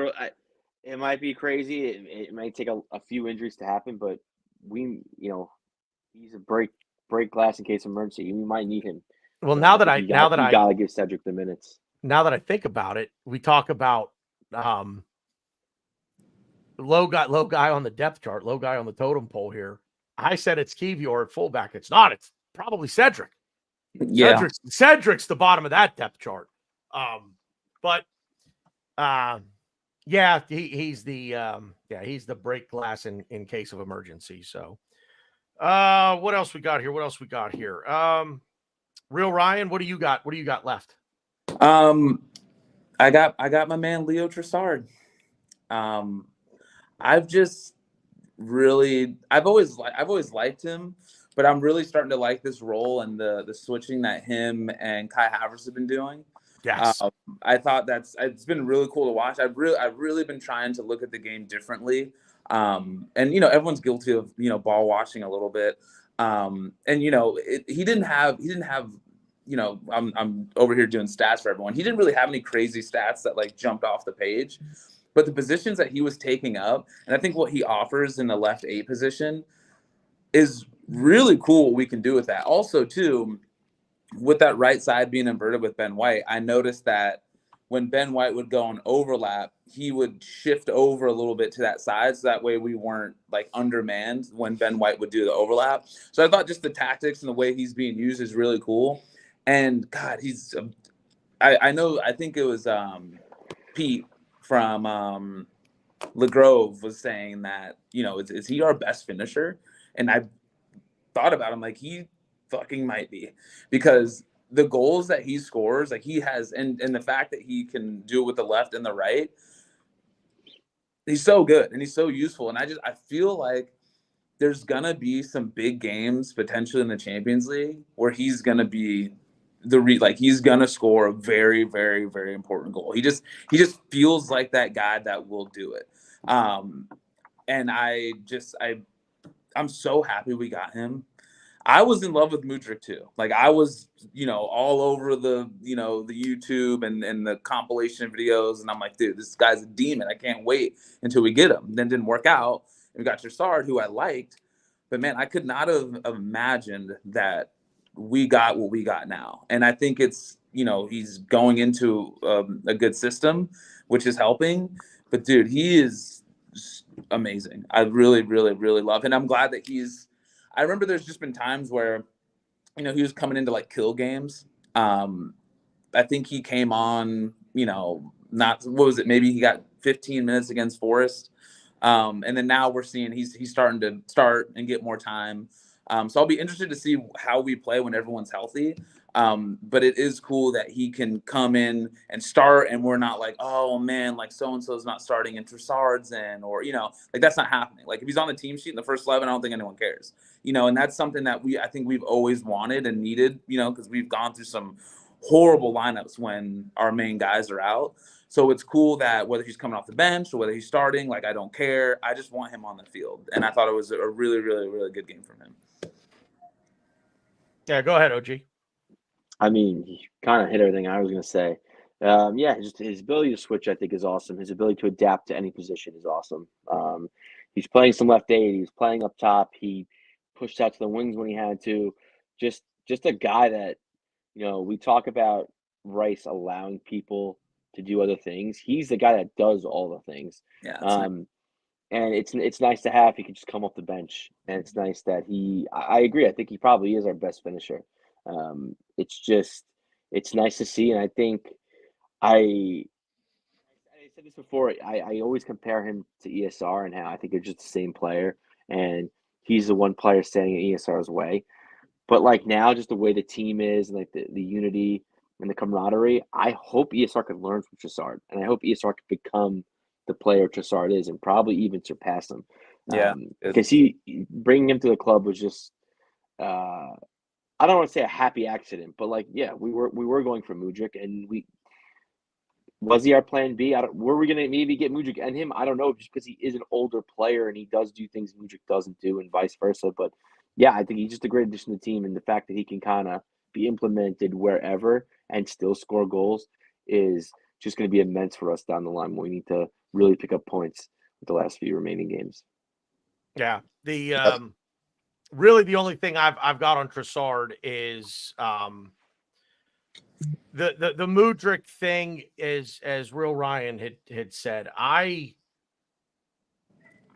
it might be crazy. It might take a few injuries to happen, but he's a break glass in case of emergency. We might need him. Well, So now that you gotta give Cedric the minutes. Now that I think about it, we talk about low guy on the depth chart, low guy on the totem pole here. I said it's Kivior at fullback. It's not. It's probably Cedric. Cedric's the bottom of that depth chart. He's the break glass in case of emergency. So, what else we got here? Real Ryan, what do you got? What do you got left? I got my man Leo Trossard. I've always liked him, but I'm really starting to like this role and the switching that him and Kai Havertz have been doing. Yes. I thought it's been really cool to watch. I've really been trying to look at the game differently. And everyone's guilty of ball watching a little bit. And he didn't have I'm over here doing stats for everyone. He didn't really have any crazy stats that like jumped off the page, but the positions that he was taking up, and I think what he offers in the left 8 position is really cool. What we can do with that. Also, too, with that right side being inverted with Ben White, I noticed that when Ben White would go on overlap, he would shift over a little bit to that side, so that way we weren't like undermanned when Ben White would do the overlap. So I thought just the tactics and the way he's being used is really cool. And God, I think it was Pete from LeGrove was saying that, is he our best finisher? And I thought about him, like, he fucking might be, because the goals that he scores, like he has, and the fact that he can do it with the left and the right, he's so good and he's so useful. And I feel like there's gonna be some big games potentially in the Champions League where he's gonna be he's gonna score a very, very, very important goal. He just feels like that guy that will do it. And I'm so happy we got him. I was in love with Mudryk too. Like I was, all over the YouTube and the compilation videos, and I'm like, dude, this guy's a demon. I can't wait until we get him. Then didn't work out, and we got Trossard, who I liked, but man, I could not have imagined that we got what we got now. And I think it's, he's going into a good system, which is helping. But dude, he is amazing. I really, really, really love, and I'm glad that I remember there's just been times where, he was coming into like kill games. I think he came on, maybe he got 15 minutes against Forest. And then now we're seeing he's starting to start and get more time. So I'll be interested to see how we play when everyone's healthy. But it is cool that he can come in and start, and we're not like, oh man, like so-and-so's not starting and Trossard's in, or, like that's not happening. Like if he's on the team sheet in the first 11, I don't think anyone cares, and that's something that I think we've always wanted and needed, because we've gone through some horrible lineups when our main guys are out. So it's cool that whether he's coming off the bench or whether he's starting, like I don't care. I just want him on the field. And I thought it was a really, really, really good game from him. Yeah, go ahead, OG. I mean, he kind of hit everything I was going to say. Just his ability to switch, I think, is awesome. His ability to adapt to any position is awesome. He's playing some left 8. He's playing up top. He pushed out to the wings when he had to. Just a guy that we talk about Rice allowing people to do other things. He's the guy that does all the things. Yeah, that's nice. And it's nice to have. He can just come off the bench, and it's nice that I agree. I think he probably is our best finisher. It's nice to see, and I think I said this before. I always compare him to ESR and how I think they're just the same player, and he's the one player standing in ESR's way. But like now, just the way the team is, and like the unity and the camaraderie, I hope ESR could learn from Trossard, and I hope ESR could become the player Trossard is, and probably even surpass him. Yeah, Because bringing him to the club was just, I don't want to say a happy accident, but like, yeah, we were going for Mudryk, and was he our plan B? Were we gonna maybe get Mudryk and him? I don't know, just because he is an older player and he does do things Mudryk doesn't do, and vice versa. But yeah, I think he's just a great addition to the team, and the fact that he can kind of be implemented wherever and still score goals is just going to be immense for us down the line when we need to really pick up points with the last few remaining games. Yeah, really the only thing I've got on Trossard is the Mudryk thing is, as Real Ryan had said, I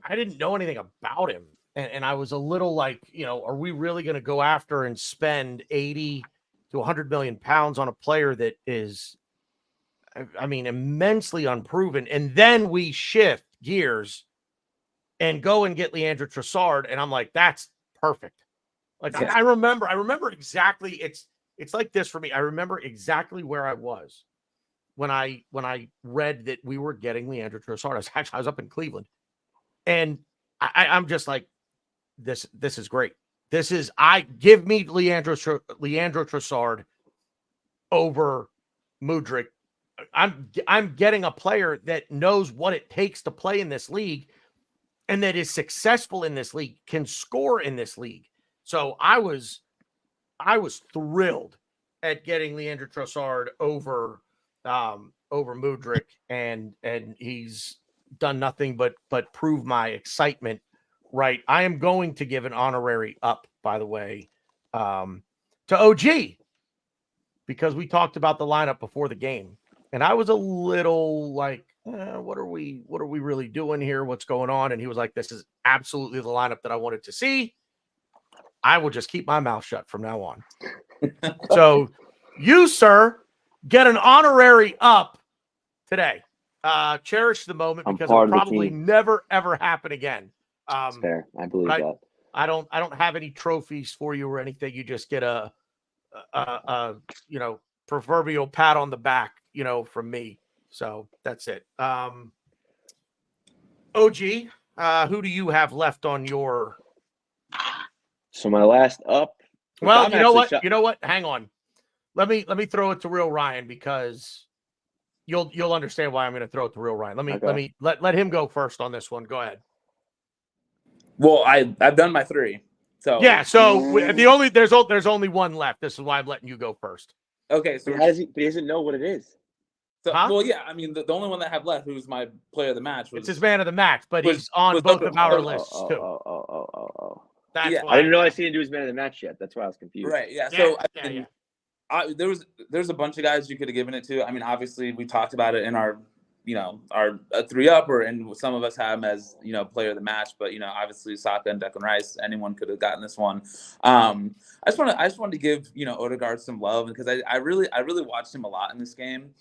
didn't know anything about him. And I was a little like, are we really going to go after and spend 80 to 100 million pounds on a player that is, I mean, immensely unproven? And then we shift gears and go and get Leandro Trossard. And I'm like, that's perfect. Like, yeah. I remember exactly. It's like this for me. I remember exactly where I was when I read that we were getting Leandro Trossard. I was up in Cleveland, and I'm just like, this is great. Give me Leandro Trossard over Mudryk. I'm getting a player that knows what it takes to play in this league, and that is successful in this league, can score in this league. So I was thrilled at getting Leandro Trossard over Mudryk, and he's done nothing but prove my excitement right. I am going to give an honorary up, by the way, to OG, because we talked about the lineup before the game, and I was a little like, what are we really doing here? What's going on? And he was like, this is absolutely the lineup that I wanted to see. I will just keep my mouth shut from now on. So you, sir, get an honorary up today. Cherish the moment, because it'll probably never, ever happen again. Fair. I believe that. I don't have any trophies for you or anything. You just get a proverbial pat on the back, from me. So that's it. OG, who do you have left on your? So my last up. Well, you know what? Hang on. Let me throw it to Real Ryan, because you'll understand why I'm going to throw it to Real Ryan. Let him go first on this one. Go ahead. Well, I've done my three. So yeah. So there's only one left. This is why I'm letting you go first. Okay. So he doesn't know what it is. So, well, yeah. I mean, the only one that I have left, who's my player of the match, it's his man of the match, but he's on both of our lists too. That's I didn't realize he didn't do his man of the match yet. That's why I was confused. Right. Yeah. So there's a bunch of guys you could have given it to. I mean, obviously we talked about it in our our 3-up, and some of us have him as player of the match. But obviously Saka and Declan Rice, anyone could have gotten this one. I just wanted to give Odegaard some love, because I really watched him a lot in this game.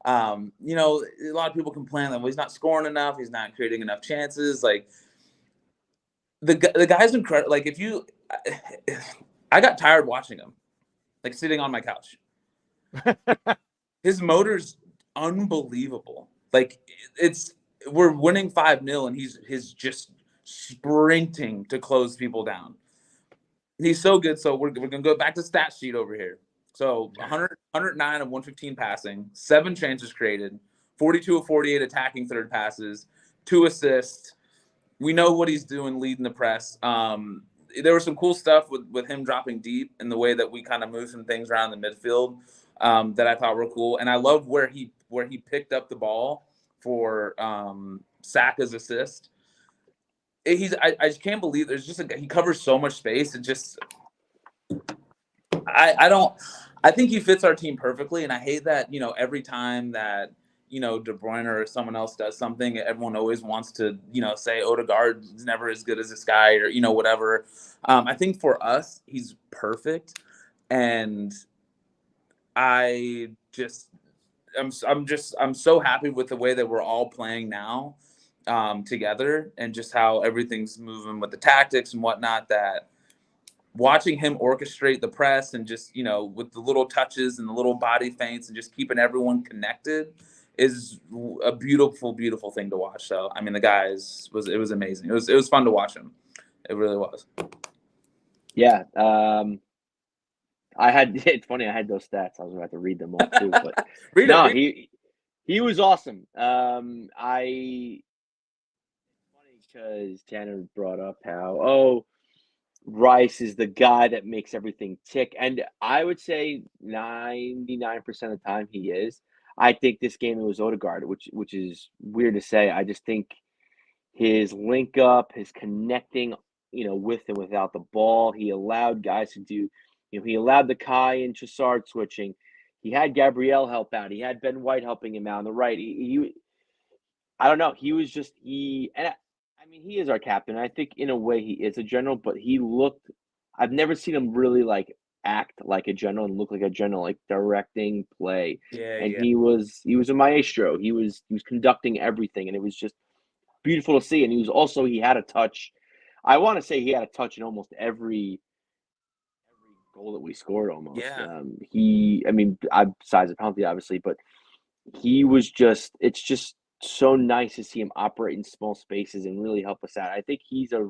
A lot of people complain that he's not scoring enough, he's not creating enough chances. Like the guy's incredible. Like I got tired watching him, like sitting on my couch. His motor's unbelievable. Like we're winning 5-0, and he's just sprinting to close people down. He's so good. So we're gonna go back to stat sheet over here. So 109 of 115 passing, 7 chances created, 42 of 48 attacking third passes, 2 assists. We know what he's doing leading the press. There was some cool stuff with him dropping deep, and the way that we kind of moved some things around the midfield that I thought were cool. And I love where he picked up the ball for Saka's assist. I just can't believe there's just he covers so much space. It just I think he fits our team perfectly, and I hate that, every time that, De Bruyne or someone else does something, everyone always wants to, say Odegaard is never as good as this guy or, whatever. I think for us, he's perfect. And I'm so happy with the way that we're all playing now together, and just how everything's moving with the tactics and whatnot, that watching him orchestrate the press and just, with the little touches and the little body feints and just keeping everyone connected is a beautiful, beautiful thing to watch. So, I mean, the guy it was amazing. It was fun to watch him. It really was. Yeah. It's funny, I had those stats. I was about to read them all too, but he was awesome. It's funny because Tanner brought up how, Rice is the guy that makes everything tick. And I would say 99% of the time he is. I think this game it was Odegaard, which is weird to say. I just think his link up, his connecting, with and without the ball. He allowed guys to do, he allowed the Kai and Trossard switching. He had Gabriel help out. He had Ben White helping him out on the right. I don't know. He was just he is our captain. I think in a way he is a general, but I've never seen him really like act like a general and look like a general, like directing play. He was a maestro. He was conducting everything, and it was just beautiful to see. And he had a touch. I want to say he had a touch in almost every goal that we scored almost. Yeah. Besides the penalty, obviously, but it's just so nice to see him operate in small spaces and really help us out. I think a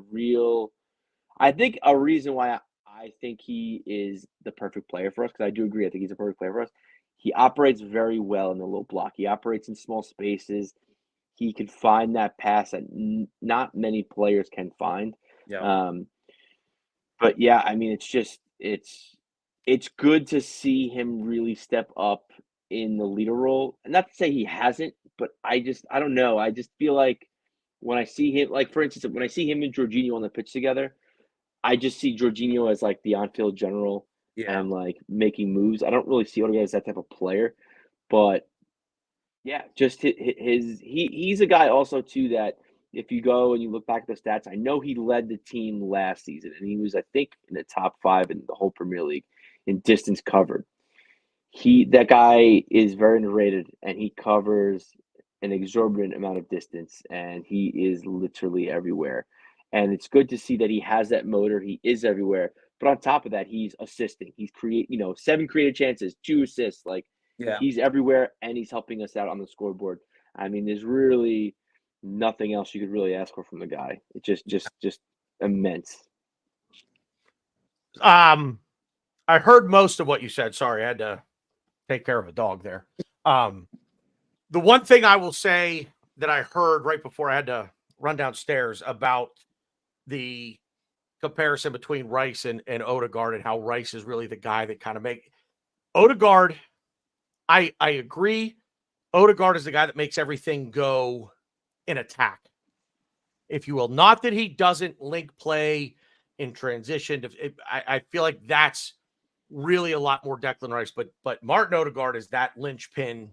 reason why I think he is the perfect player for us, because I do agree, I think he's a perfect player for us. He operates very well in the low block. He operates in small spaces. He can find that pass that not many players can find. Yeah. But yeah, I mean, it's good to see him really step up in the leader role. And not to say he hasn't, but I don't know. I just feel like when I see him, like for instance, when I see him and Jorginho on the pitch together, I just see Jorginho as like the on-field general and like making moves. I don't really see Odegaard as that type of player, but yeah, just he's a guy also too that if you go and you look back at the stats, I know he led the team last season and he was, I think, in the top 5 in the whole Premier League in distance covered. That guy is very underrated and he covers an exorbitant amount of distance and he is literally everywhere. And it's good to see that he has that motor. He is everywhere. But on top of that, he's assisting. He's 7 created chances, 2 assists. Like he's everywhere and he's helping us out on the scoreboard. I mean, there's really nothing else you could really ask for from the guy. It's just immense. I heard most of what you said. Sorry, I had to take care of a dog there. The one thing I will say that I heard right before I had to run downstairs about the comparison between Rice and Odegaard and how Rice is really the guy that kind of Odegaard. I agree. Odegaard is the guy that makes everything go in attack, if you will. Not that he doesn't link play in transition. I feel like that's really a lot more Declan Rice, but Martin Odegaard is that linchpin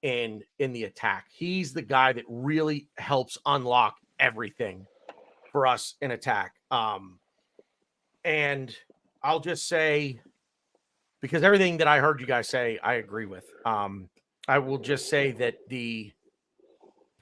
in the attack. He's the guy that really helps unlock everything for us in attack. And I'll just say, because everything that I heard you guys say, I agree with. I will just say that the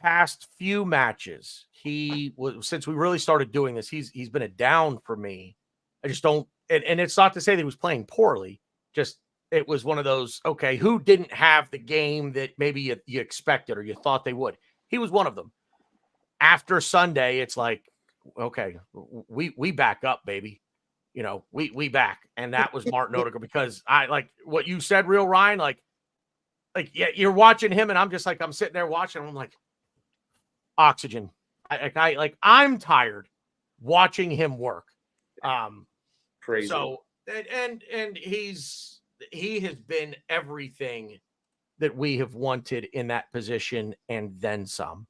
past few matches, since we really started doing this, he's been a down for me. I just don't, and it's not to say that he was playing poorly. Just it was one of those, okay, who didn't have the game that maybe you expected or you thought they would? He was one of them. After Sunday, it's like, okay, we back up, baby. We back. And that was Martin Odegaard, because I like what you said, Real Ryan, like yeah, you're watching him and I'm just like, I'm sitting there watching him, I'm like, oxygen. I'm tired watching him work. Crazy. So and he has been everything that we have wanted in that position and then some.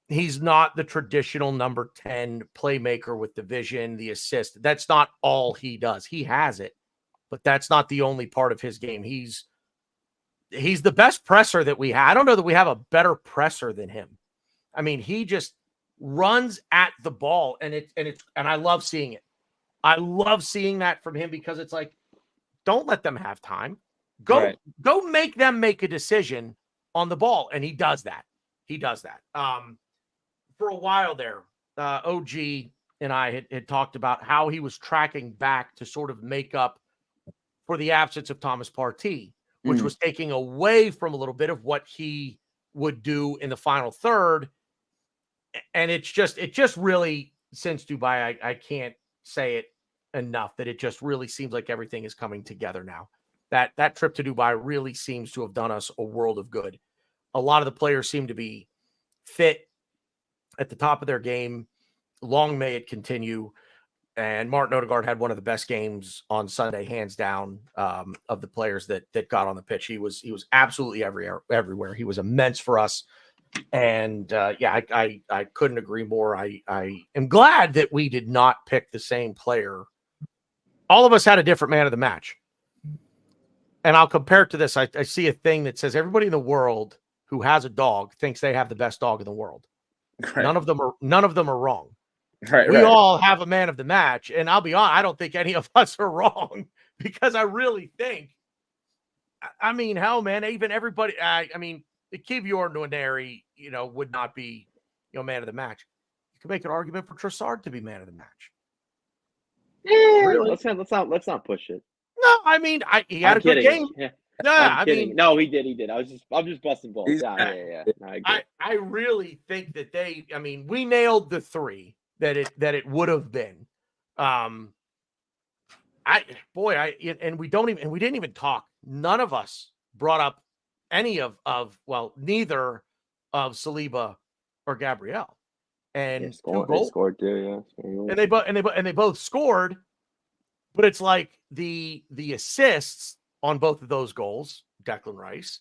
He's not the traditional number 10 playmaker with the vision, the assist. That's not all he does. He has it. but that's not the only part of his game. He's the best presser that we have. I don't know that we have a better presser than him. I mean, he just runs at the ball, and I love seeing it. I love seeing that from him because it's like, don't let them have time. Go make them make a decision on the ball, and he does that. For a while there, OG and I had talked about how he was tracking back to sort of make up for the absence of Thomas Partey, which was taking away from a little bit of what he would do in the final third. And it just really, since Dubai, I can't say it enough that it just really seems like everything is coming together now. That trip to Dubai really seems to have done us a world of good. A lot of the players seem to be fit at the top of their game. Long may it continue. And Martin Odegaard had one of the best games on Sunday, hands down, of the players that got on the pitch. He was absolutely everywhere. He was immense for us. And I couldn't agree more. I am glad that we did not pick the same player. All of us had a different man of the match. And I'll compare it to this. I see a thing that says everybody in the world who has a dog thinks they have the best dog in the world. Right. None of them are wrong. We all have a man of the match, and I'll be honest, I don't think any of us are wrong, because I really think, I mean, hell, man, even everybody, I mean, Kivior Nwaneri, would not be, man of the match. You could make an argument for Trossard to be man of the match. Yeah, really? Let's not push it. No, I mean, he had a good game. Yeah. Yeah, I'm kidding. No, he did. I'm just busting balls. Yeah. No, I really think that we nailed the three that it would have been. And we didn't even talk. None of us brought up any of neither of Saliba or Gabriel. And they scored too, yeah. And they both scored, but it's like the assists on both of those goals, Declan Rice,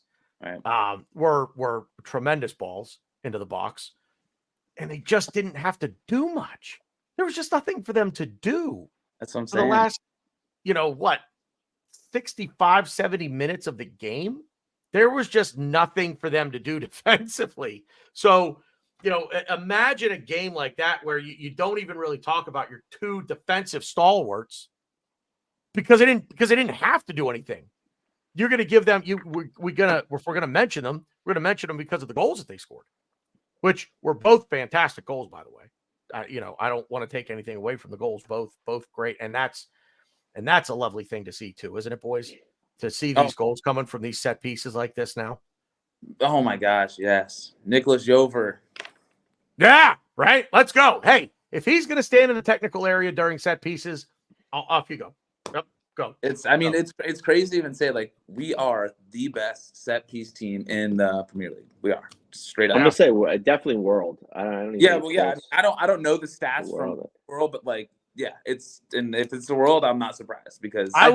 were tremendous balls into the box, and they just didn't have to do much. There was just nothing for them to do. That's what I'm for saying. The last, 65, 70 minutes of the game, there was just nothing for them to do defensively. So, imagine a game like that where you don't even really talk about your two defensive stalwarts because they didn't have to do anything. You're going to give them if we're going to mention them, we're going to mention them because of the goals that they scored, which were both fantastic goals, by the way. I don't want to take anything away from the goals, both great, and that's a lovely thing to see too, isn't it, boys? To see these goals coming from these set pieces like this now. Oh my gosh, yes, Nicholas Jover. Yeah, right. Let's go. Hey, if he's going to stand in the technical area during set pieces, off you go. Yep, go. It's crazy to even say, like, we are the best set piece team in the Premier League. We are straight up. I'm gonna say definitely world. I don't I don't know the stats from the world, but like, yeah, and if it's the world, I'm not surprised, because I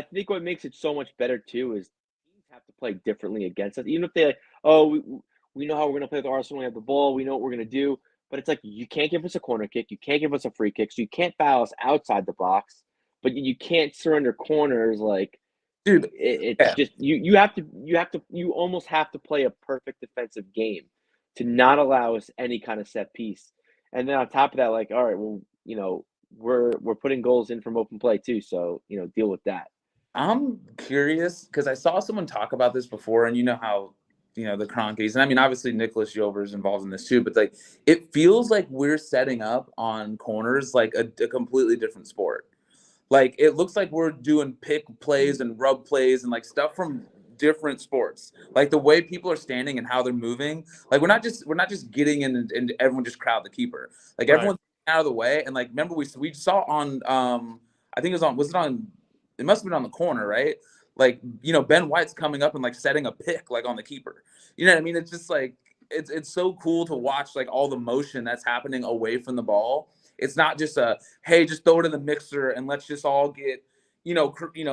think what makes it so much better too is teams have to play differently against us. Even if they we know how we're gonna play with Arsenal, we have the ball, we know what we're gonna do, but it's like, you can't give us a corner kick, you can't give us a free kick, so you can't foul us outside the box, but you can't surrender corners. Like, dude, it's just you almost have to play a perfect defensive game to not allow us any kind of set piece. And then on top of that, like, all right, well, we're putting goals in from open play too, so deal with that. I'm curious because I saw someone talk about this before, and how the Cronkies, and I mean, obviously Nicholas Jover is involved in this too, but like, it feels like we're setting up on corners like a completely different sport. Like, it looks like we're doing pick plays and rub plays and like stuff from different sports. Like, the way people are standing and how they're moving, like, we're not just getting in and everyone just crowd the keeper. Like, everyone's out of the way. And like, remember we saw on I think it must have been on the corner, right? Like, Ben White's coming up and like setting a pick like on the keeper. You know what I mean? It's just like, it's so cool to watch, like, all the motion that's happening away from the ball. It's not just hey, just throw it in the mixer and let's just all get,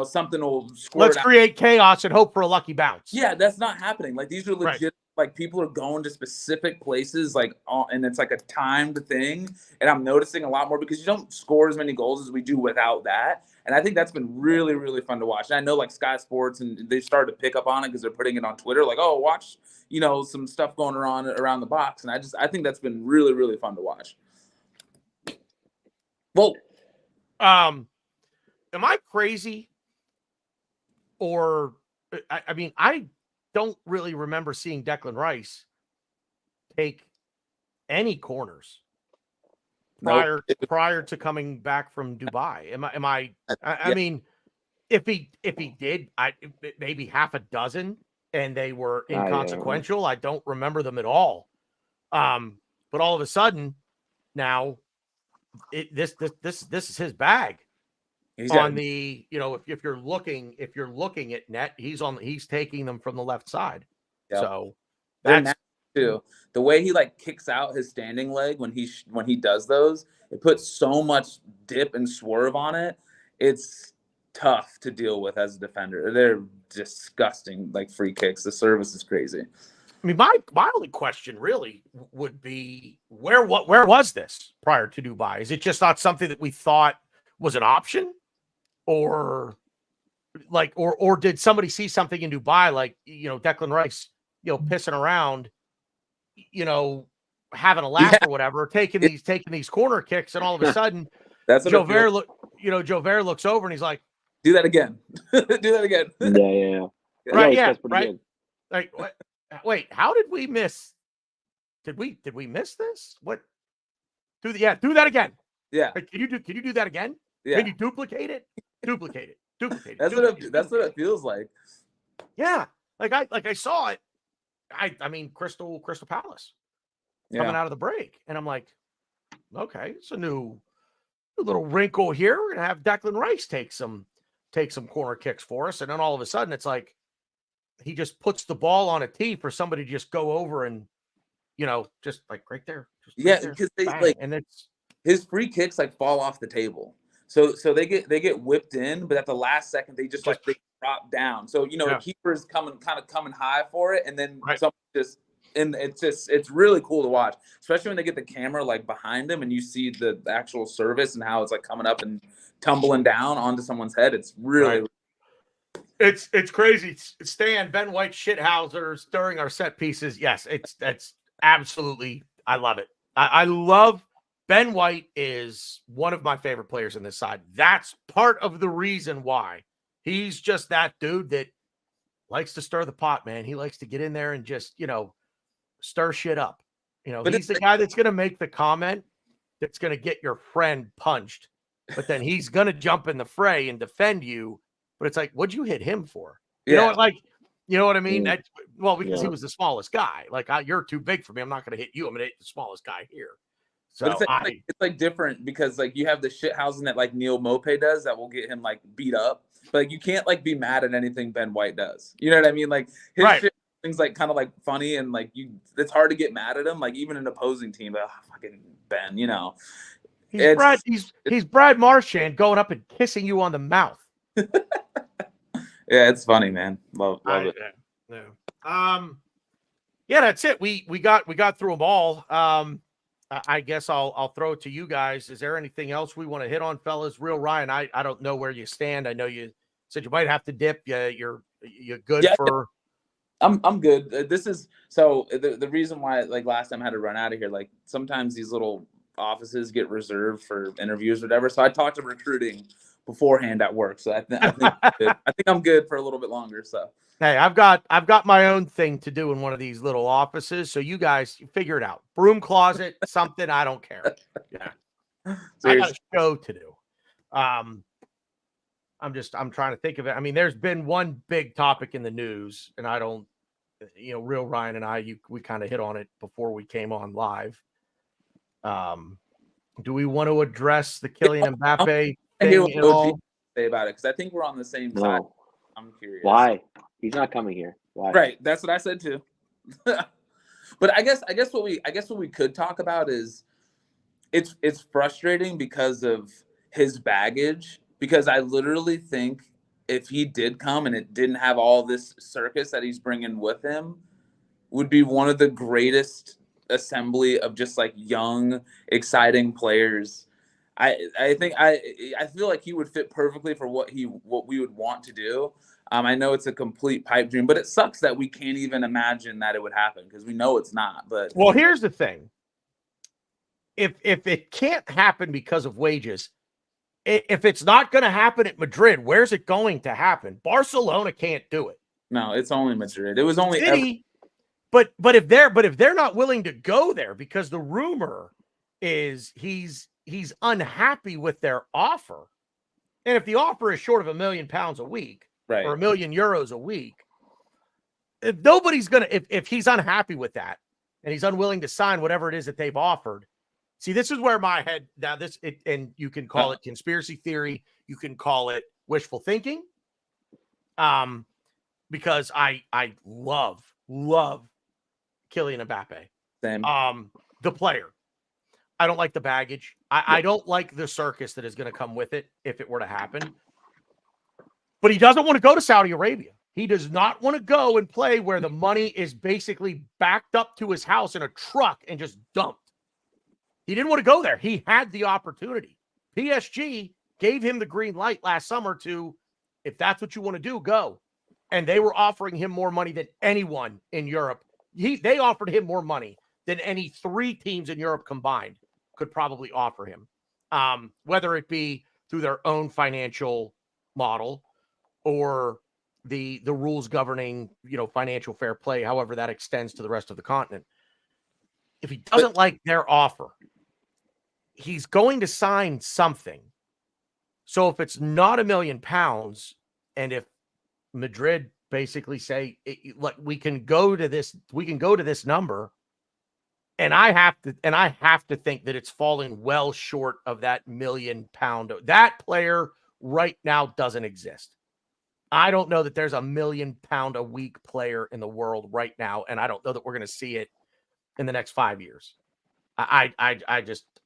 something will score. Let's create chaos and hope for a lucky bounce. Yeah, that's not happening. Like, these are legit. Like, people are going to specific places, like, and it's like a timed thing. And I'm noticing a lot more because you don't score as many goals as we do without that. And I think that's been really, really fun to watch. And I know like Sky Sports and they started to pick up on it because they're putting it on Twitter, like, oh, watch, some stuff going around the box. And I think that's been really, really fun to watch. Well, am I crazy? Or I mean, I don't really remember seeing Declan Rice take any corners prior to coming back from Dubai. I mean, if he did, maybe half a dozen, and they were inconsequential. I don't remember them at all. But all of a sudden, now this is his bag. On the, if you're looking at net, he's taking them from the left side. Yep. So that's too. The way he like kicks out his standing leg when he does those, it puts so much dip and swerve on it. It's tough to deal with as a defender. They're disgusting, like free kicks. The service is crazy. I mean, my only question really would be where was this prior to Dubai? Is it just not something that we thought was an option? Or did somebody see something in Dubai, like, Declan Rice, pissing around, having a laugh or whatever, taking these corner kicks, and all of a sudden, Joe Ver looks over and he's like, "Do that again, do that again." Yeah. Right. Like, what? Wait, how did we miss? Did we miss this? What? Do that again. Yeah. Like, can you do that again? Yeah. Can you duplicate it? Duplicate it. That's what it feels like. Yeah. Like I saw it. I mean, Crystal Palace coming out of the break. And I'm like, okay, it's a new little wrinkle here. We're gonna have Declan Rice take some corner kicks for us. And then all of a sudden it's like he just puts the ball on a tee for somebody to just go over and, just like right there. Because they like, and it's his free kicks like fall off the table. So they get whipped in, but at the last second they just like they drop down. So the keeper is coming high for it, and then it's really cool to watch, especially when they get the camera like behind them and you see the actual service and how it's like coming up and tumbling down onto someone's head. It's really it's crazy. Stan, Ben White shithousers during our set pieces. Yes, that's absolutely, I love it. I love. Ben White is one of my favorite players on this side. That's part of the reason why. He's just that dude that likes to stir the pot, man. He likes to get in there and just, stir shit up. But he's the guy that's going to make the comment that's going to get your friend punched. But then he's going to jump in the fray and defend you. But it's like, what'd you hit him for? You know what I mean? Because he was the smallest guy. Like, you're too big for me. I'm not going to hit you. I'm going to hit the smallest guy here. So but it's like different because like you have the shithousing that like Neil Mope does that will get him like beat up. But like you can't like be mad at anything Ben White does. You know what I mean? Like his things like kind of like funny and like it's hard to get mad at him. Like even an opposing team, fucking Ben, He's Brad Marchand going up and kissing you on the mouth. Yeah, it's funny, man. Love it. Yeah, that's it. We got through them all. I guess I'll throw it to you guys. Is there anything else we want to hit on, fellas? Real Ryan, I don't know where you stand. I know you said you might have to dip. You're good for. I'm good. This is so the reason why like last time I had to run out of here. Like sometimes these little offices get reserved for interviews or whatever. So I talked to recruiting beforehand at work. So I think I'm good for a little bit longer. So. Hey, I've got my own thing to do in one of these little offices. So you guys figure it out. Broom closet, something, I don't care. Yeah. I got a show to do. I'm trying to think of it. I mean, there's been one big topic in the news, and I don't, Real Ryan and we kind of hit on it before we came on live. Do we want to address the Kylian Mbappe thing at all? Say about it, because I think we're on the same side. I'm curious. Why? He's not coming here. Why? Right. That's what I said too. But I guess what we could talk about is it's frustrating because of his baggage. Because I literally think if he did come and it didn't have all this circus that he's bringing with him, would be one of the greatest assembly of just like young, exciting players I think I feel like he would fit perfectly for what we would want to do. I know it's a complete pipe dream, but it sucks that we can't even imagine that it would happen because we know it's not. But well, here's the thing: if it can't happen because of wages, if it's not going to happen at Madrid, where's it going to happen? Barcelona can't do it. no, it's only Madrid. It was only City, but if they're not willing to go there because the rumor is he's unhappy with their offer, and if the offer is short of £1 million a week right. or €1 million a week, if nobody's gonna if he's unhappy with that and he's unwilling to sign whatever it is that they've offered. See, this is where my head now. And you can call it conspiracy theory, you can call it wishful thinking, because I love Kylian Mbappe, Same. the player. I don't like the baggage. I don't like the circus that is going to come with it if it were to happen. But he doesn't want to go to Saudi Arabia. He does not want to go and play where the money is basically backed up to his house in a truck and just dumped. He didn't want to go there. He had the opportunity. PSG gave him the green light last summer to, if that's what you want to do, go. And they were offering him more money than anyone in Europe. They offered him more money than any 3 teams in Europe combined could probably offer him, whether it be through their own financial model or the rules governing, financial fair play, however that extends to the rest of the continent. If he doesn't like their offer, he's going to sign something. So if it's not £1 million, and if Madrid basically say, look, we can go to this number, and I have to think that it's falling well short of that £1 million. That player right now doesn't exist. I don't know that there's a £1 million a week player in the world right now, and I don't know that we're going to see it in the next 5 years. I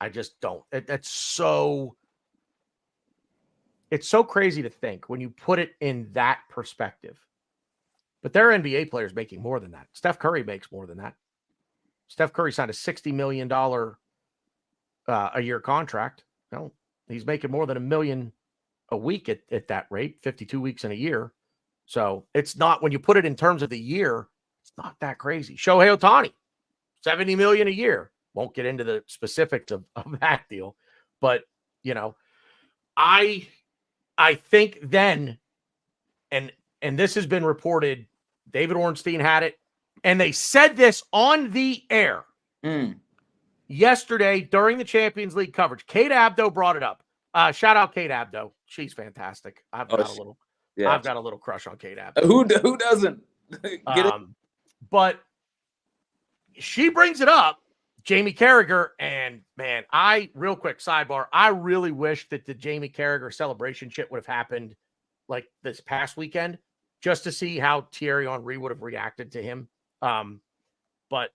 just don't. It's so crazy to think when you put it in that perspective. But there are NBA players making more than that. Steph Curry makes more than that. Steph Curry signed a $60 million a year contract. Well, he's making more than $1 million a week at that rate, 52 weeks in a year. So it's not, when you put it in terms of the year, it's not that crazy. Shohei Ohtani, $70 million a year. Won't get into the specifics of that deal. But, I think then, and this has been reported, David Ornstein had it, and they said this on the air yesterday during the Champions League coverage. Kate Abdo brought it up. Shout out Kate Abdo. She's fantastic. I've got a little crush on Kate Abdo. Who doesn't? Get it? But she brings it up, Jamie Carragher, and man, real quick sidebar, I really wish that the Jamie Carragher celebration shit would have happened like this past weekend, just to see how Thierry Henry would have reacted to him. But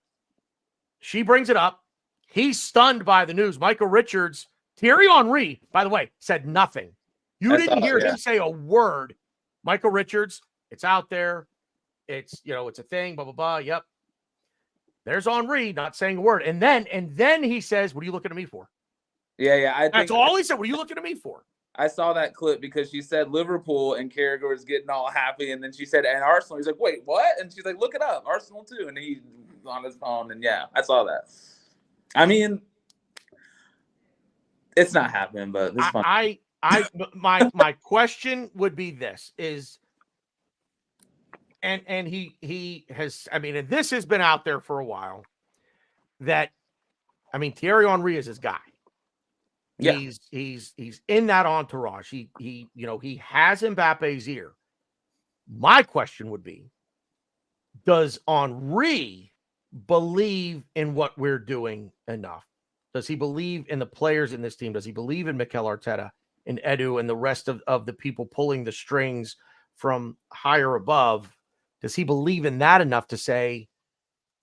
she brings it up. He's stunned by the news. Michael Richards, Thierry Henry, by the way, said nothing. You didn't hear him say a word. Michael Richards, it's out there. It's, it's a thing, blah, blah, blah. Yep. There's Henry not saying a word. And then he says, what are you looking at me for? Yeah. That's all he said. What are you looking at me for? I saw that clip because she said Liverpool and Carragher was getting all happy. And then she said, and Arsenal. He's like, wait, what? And she's like, look it up. Arsenal too. And he's on his phone. And yeah, I saw that. I mean, it's not happening, but it's fun. My question would be this is, and he has, and this has been out there for a while, that, Thierry Henry is his guy. Yeah. He's in that entourage. He has Mbappe's ear. My question would be, does Henry believe in what we're doing enough? Does he believe in the players in this team? Does he believe in Mikel Arteta and Edu and the rest of the people pulling the strings from higher above? Does he believe in that enough to say,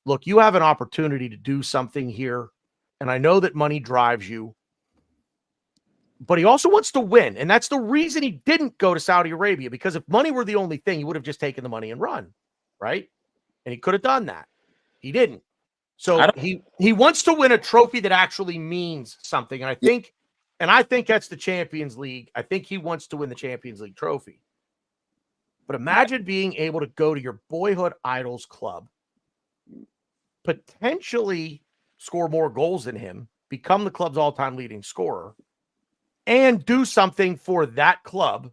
look, you have an opportunity to do something here, and I know that money drives you, but he also wants to win, and that's the reason he didn't go to Saudi Arabia, because if money were the only thing, he would have just taken the money and run, right? And he could have done that. He didn't. So he wants to win a trophy that actually means something, and I think And I think that's the Champions League. I think he wants to win the Champions League trophy. But imagine being able to go to your boyhood idols club, potentially score more goals than him, become the club's all-time leading scorer, and do something for that club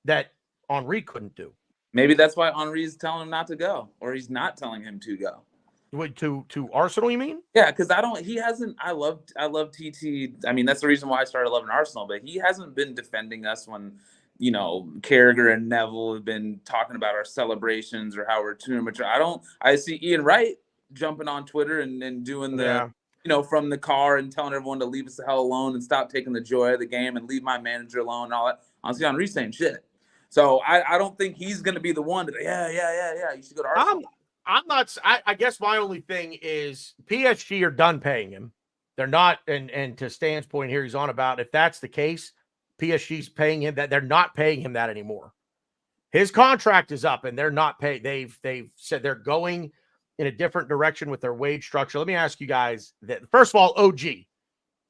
that Henri couldn't do. Maybe that's why Henri's telling him not to go, or he's not telling him to go. Wait, to Arsenal, you mean? Yeah, because he hasn't. I love TT. I mean, that's the reason why I started loving Arsenal. But he hasn't been defending us when, Carragher and Neville have been talking about our celebrations or how we're too mature. I see Ian Wright jumping on Twitter and doing the, from the car and telling everyone to leave us the hell alone and stop taking the joy of the game and leave my manager alone and all that. Honestly, Henri saying shit. So I don't think he's going to be the one to, yeah. You should go to Arsenal. I'm not. I guess my only thing is PSG are done paying him. They're not. And to Stan's point here, he's on about if that's the case, PSG's paying him that. They're not paying him that anymore. His contract is up, and they're not paying. They've said they're going in a different direction with their wage structure. Let me ask you guys that. First of all, OG,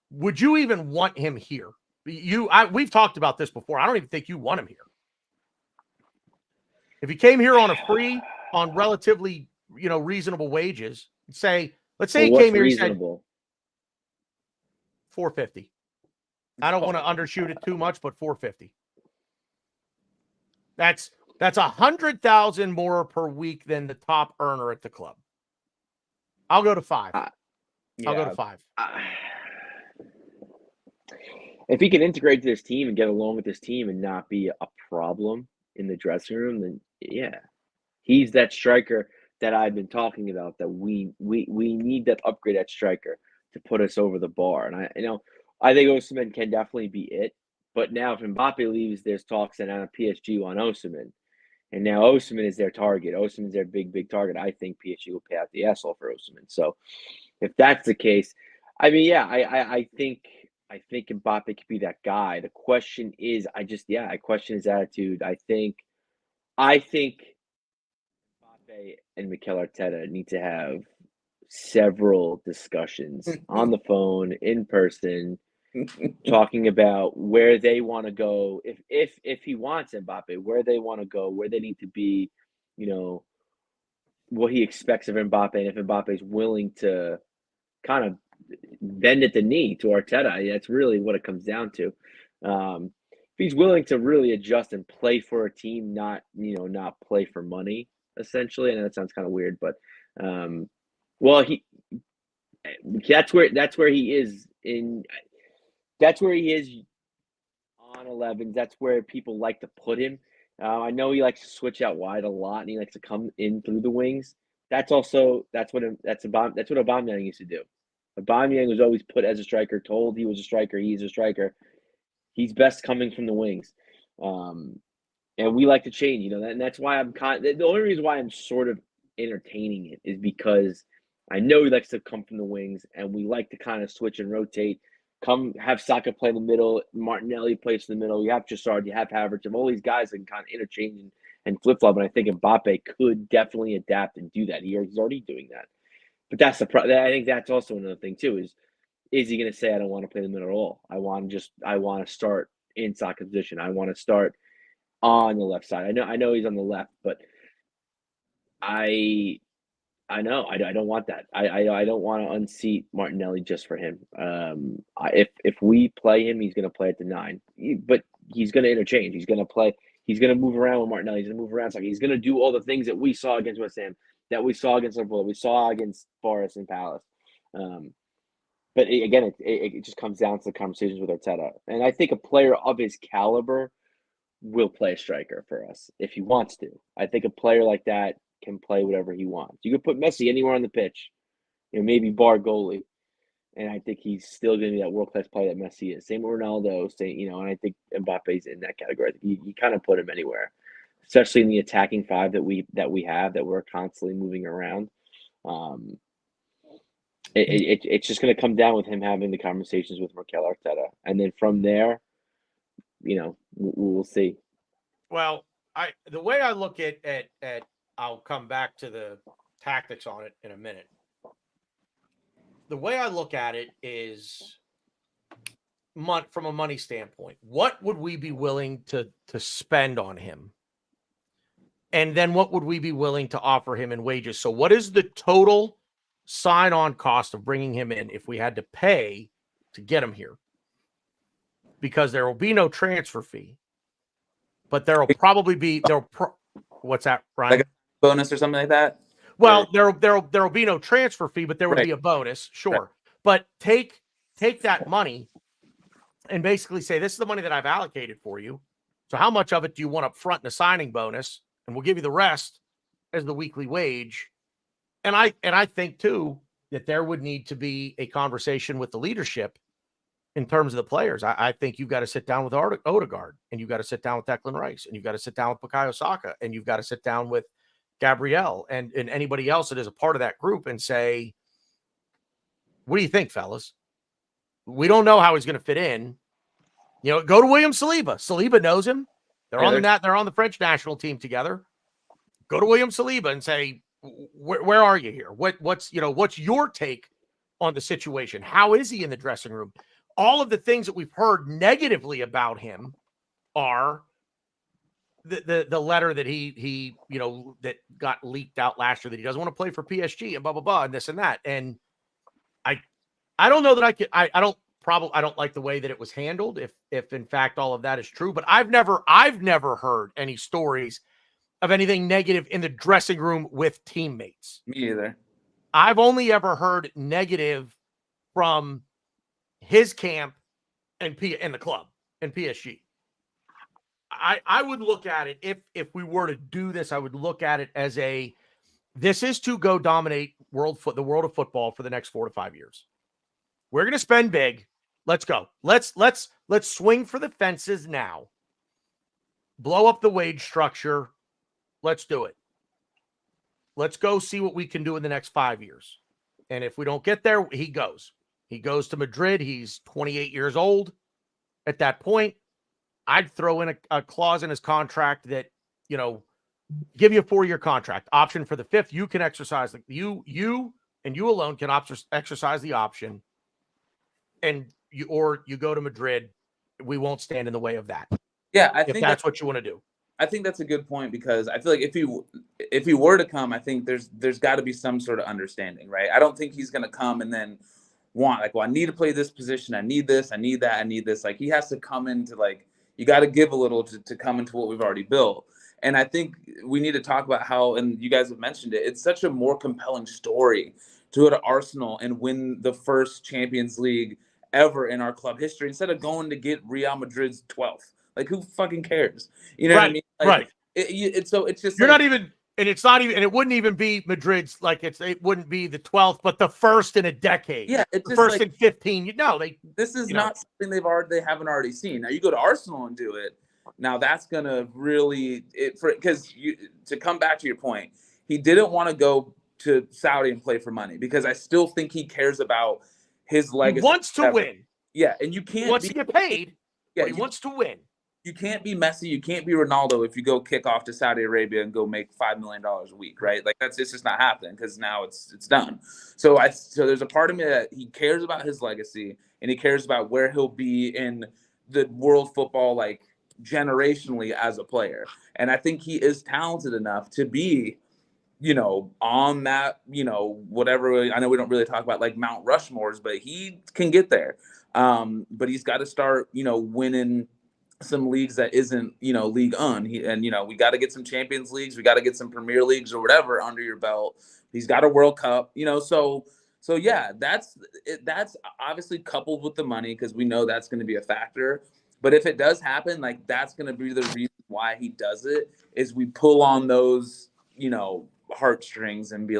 would you even want him here? We've talked about this before. I don't even think you want him here. If he came here on a free, on relatively, reasonable wages, let's say he came here and said $450. I don't want to undershoot it too much, but $450. That's $100,000 more per week than the top earner at the club. I'll go to $5. I'll go to $5. If he can integrate to this team and get along with this team and not be a problem in the dressing room, then yeah, he's that striker that I've been talking about. That we need that upgrade at striker to put us over the bar. And I think Osimhen can definitely be it. But now if Mbappe leaves, there's talks that PSG want Osimhen, and now Osimhen is their target. Osimhen's their big target. I think PSG will pay out the asshole for Osimhen. So if that's the case, I mean, yeah, I think Mbappe could be that guy. The question is, I question his attitude. I think Mbappe and Mikel Arteta need to have several discussions on the phone, in person, talking about where they want to go. If he wants Mbappe, where they want to go, where they need to be, what he expects of Mbappe, and if Mbappe is willing to kind of bend at the knee to Arteta. That's really what it comes down to. If he's willing to really adjust and play for a team, not play for money, essentially. I know that sounds kind of weird, but that's where he is on 11s. That's where people like to put him. I know he likes to switch out wide a lot, and he likes to come in through the wings. That's what Aubameyang used to do. Aubameyang was always put as a striker, told he was a striker, he's a striker. He's best coming from the wings. And we like to change, and that's why the only reason why I'm sort of entertaining it is because I know he likes to come from the wings, and we like to kind of switch and rotate. Come have Saka play in the middle, Martinelli plays in the middle, you have Trossard, you have Havertz, and all these guys that can kind of interchange and flip-flop, and I think Mbappe could definitely adapt and do that. He's already doing that. But that's I think that's also another thing too. Is he going to say I don't want to play in the middle at all? I want to start in Saka's position. I want to start on the left side. I know he's on the left, but I don't want that. I don't want to unseat Martinelli just for him. If we play him, he's going to play at the 9. But he's going to interchange. He's going to play. He's going to move around with Martinelli. He's going to move around. He's going to do all the things that we saw against West Ham, that we saw against Liverpool, that we saw against Forest and Palace. But it just comes down to the conversations with Arteta. And I think a player of his caliber will play a striker for us if he wants to. I think a player like that can play whatever he wants. You could put Messi anywhere on the pitch, maybe bar goalie, and I think he's still going to be that world-class player that Messi is. Same with Ronaldo, and I think Mbappe's in that category. You kind of put him anywhere, especially in the attacking 5 that we're constantly moving around. It's just going to come down with him having the conversations with Mikel Arteta, and then from there, we'll see. Well, the way I look at I'll come back to the tactics on it in a minute. The way I look at it is from a money standpoint, what would we be willing to spend on him? And then what would we be willing to offer him in wages? So what is the total sign-on cost of bringing him in if we had to pay to get him here? Because there will be no transfer fee, but there will probably be what's that, Ryan? Like a bonus or something like that. Well, there'll be no transfer fee, but there would be a bonus, sure. Right. But take that money and basically say, this is the money that I've allocated for you. So how much of it do you want up front in a signing bonus? And we'll give you the rest as the weekly wage. And I think too that there would need to be a conversation with the leadership in terms of the players. I think you've got to sit down with Odegaard, and you've got to sit down with Declan Rice, and you've got to sit down with Bukayo Saka, and you've got to sit down with Gabrielle and anybody else that is a part of that group and say, what do you think, fellas? We don't know how he's going to fit in. Go to William Saliba. Saliba knows him. They're on the French national team together. Go to William Saliba and say, where are you here? What's your take on the situation? How is he in the dressing room? All of the things that we've heard negatively about him are the letter that he that got leaked out last year, that he doesn't want to play for PSG and blah, blah, blah, and this and that. And I don't know that I don't like the way that it was handled, if in fact all of that is true, but I've never heard any stories of anything negative in the dressing room with teammates. Me either. I've only ever heard negative from his camp and the club and PSG. I would look at it, if we were to do this, I would look at it as this is to go dominate the world of football for the next 4 to 5 years. We're going to spend big. Let's go. Let's swing for the fences now. Blow up the wage structure. Let's do it. Let's go see what we can do in the next 5 years. And if we don't get there, he goes. He goes to Madrid. He's 28 years old. At that point, I'd throw in a clause in his contract that, give you a 4-year contract. Option for the 5th. You can exercise, you and you alone can exercise the option. And you go to Madrid. We won't stand in the way of that. Yeah, I if think that's what you want to do. I think that's a good point, because I feel like if he were to come, I think there's got to be some sort of understanding, right? I don't think he's going to come and then want I need to play this position. I need this. I need that. I need this. He has to come into you got to give a little to come into what we've already built. And I think we need to talk about how, and you guys have mentioned it, it's such a more compelling story to go to Arsenal and win the first Champions League ever in our club history, instead of going to get Real Madrid's 12th. Who fucking cares? You know what I mean? Right. It's just you're not even, and it's not even, and it wouldn't even be Madrid's. It wouldn't be the 12th, but the first in a decade. Yeah, it's the first in 15. This is not something they haven't already seen. Now you go to Arsenal and do it. Now that's gonna really to come back to your point. He didn't want to go to Saudi and play for money, because I still think he cares about his legacy. He wants to win. Yeah, and you can't. He wants to get paid. Yeah, he wants to win. You can't be Messi. You can't be Ronaldo if you go kick off to Saudi Arabia and go make $5 million a week, right? It's just not happening, because now it's done. So there's a part of me that he cares about his legacy, and he cares about where he'll be in the world football, generationally as a player. And I think he is talented enough to be, on that, whatever. I know we don't really talk about Mount Rushmores, but he can get there. But he's got to start, winning some leagues that isn't, League Un. We got to get some Champions Leagues. We got to get some Premier Leagues or whatever under your belt. He's got a World Cup, so yeah, that's obviously coupled with the money, because we know that's going to be a factor. But if it does happen, that's going to be the reason why he does it, is we pull on those, heartstrings and be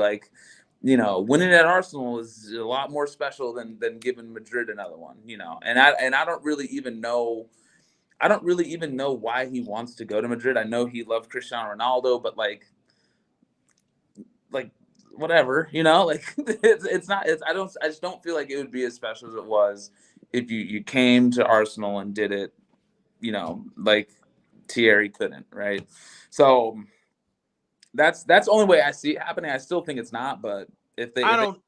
winning at Arsenal is a lot more special than giving Madrid another one, and I don't really even know. I don't really even know why he wants to go to Madrid. I know he loved Cristiano Ronaldo, but whatever, it's not. I just don't feel like it would be as special as it was if you came to Arsenal and did it, Thierry couldn't, right? So that's the only way I see it happening. I still think it's not, but if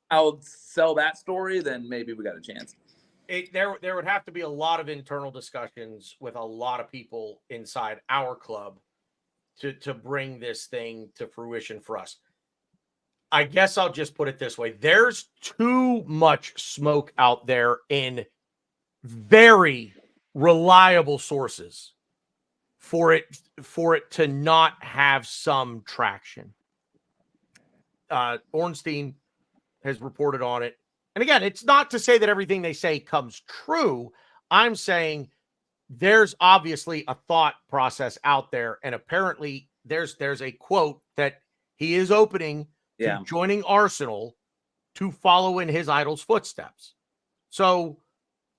I'll sell that story, then maybe we got a chance. There would have to be a lot of internal discussions with a lot of people inside our club to bring this thing to fruition for us. I guess I'll just put it this way. There's too much smoke out there in very reliable sources for it to not have some traction. Ornstein has reported on it. And again, it's not to say that everything they say comes true. I'm saying there's obviously a thought process out there, and apparently there's a quote that he is opening to joining Arsenal to follow in his idol's footsteps. So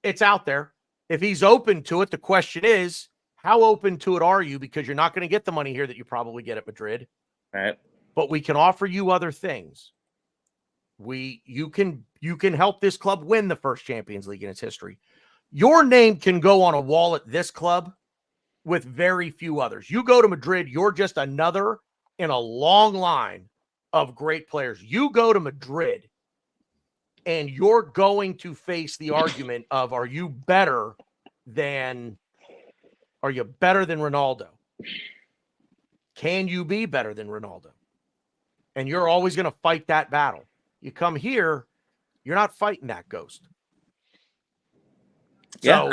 it's out there. If he's open to it, the question is, how open to it are you? Because you're not going to get the money here that you probably get at Madrid. Right. But we can offer you other things. You can help this club win the first Champions League in its history. Your name can go on a wall at this club with very few others. You go to Madrid, you're just another in a long line of great players. You go to Madrid and you're going to face the argument of, are you better than Ronaldo? Can you be better than Ronaldo? And you're always going to fight that battle. You come here, you're not fighting that ghost. So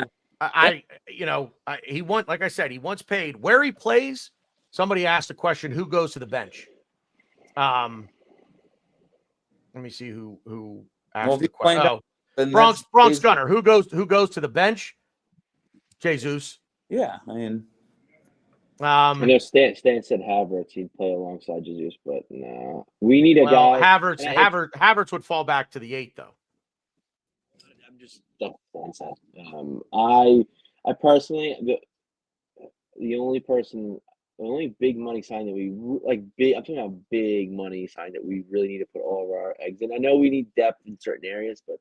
he won, like I said, he once paid where he plays. Somebody asked the question, who goes to the bench? Let me see who asked the question. Bronx Gunner, who goes to the bench? Jesus. Yeah, I mean, I know Stan said Havertz, he'd play alongside Jesus, but no, we need a guy. Havertz would fall back to the 8, though. I'm just I personally, the only big money sign that we I'm talking about big money sign that we really need to put all of our eggs in. I know we need depth in certain areas, but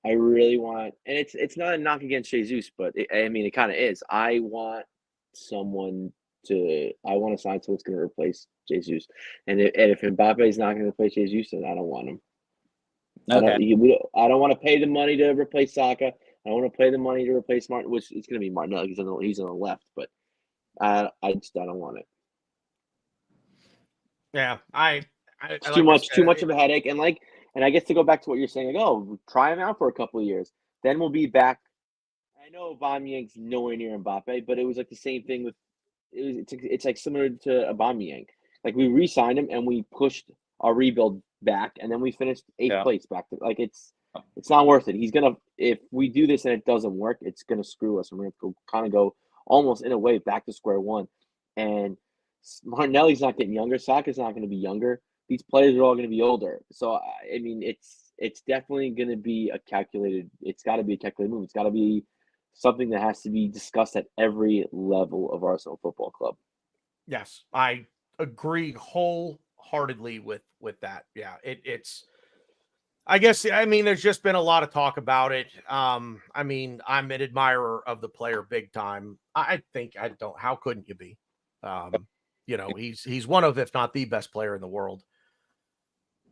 I really want, and it's not a knock against Jesus, but it kind of is. I want to sign someone that's going to replace Jesus, and if Mbappe is not going to replace Jesus, then I don't want him. Okay. I don't want to pay the money to replace Saka. I don't want to pay the money to replace Martin, which it's going to be Martinelli because he's on the left, but I don't want it. Yeah, it's too much of a headache, and I guess to go back to what you're saying, try him out for a couple of years, then we'll be back. I know Aubameyang's nowhere near Mbappe, but it was like the same thing with it's like similar to Aubameyang. Like we re-signed him and we pushed our rebuild back, and then we finished 8th place back to it's not worth it. If we do this and it doesn't work, it's gonna screw us, and we're gonna go almost in a way back to square one. And Martinelli's not getting younger. Saka's not going to be younger. These players are all going to be older. So I mean, it's definitely going to be it's got to be a calculated move. It's got to be something that has to be discussed at every level of Arsenal Football Club. Yes, I agree wholeheartedly with that. Yeah, it's. I guess there's just been a lot of talk about it. I'm an admirer of the player big time. How couldn't you be? He's one of, if not the best player in the world.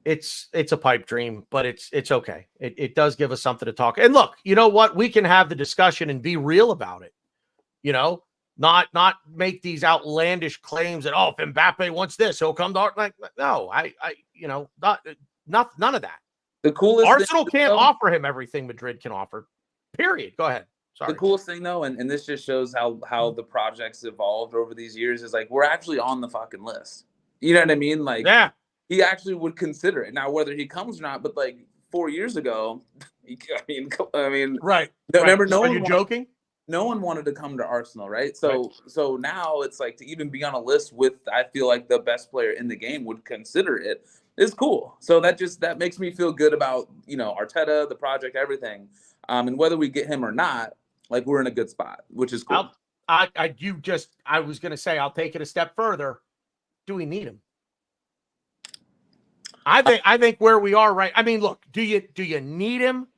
It's a pipe dream, but it's okay. It does give us something to talk. And look, you know what? We can have the discussion and be real about it. Not make these outlandish claims that, if Mbappe wants this, he'll come to no, none of that. The coolest Arsenal can't offer him everything Madrid can offer. Period. Go ahead. Sorry. The coolest thing, though, and this just shows how the project's evolved over these years, is we're actually on the fucking list. You know what I mean? He actually would consider it. Now, whether he comes or not, but 4 years ago, right. Remember, Are you joking? No one wanted to come to Arsenal, right? So now it's to even be on a list with, I feel like the best player in the game would consider it. Is cool. So that makes me feel good about, Arteta, the project, everything. And whether we get him or not, we're in a good spot, which is cool. I was going to say, I'll take it a step further. Do we need him? I think where we are right. Look, do you need him?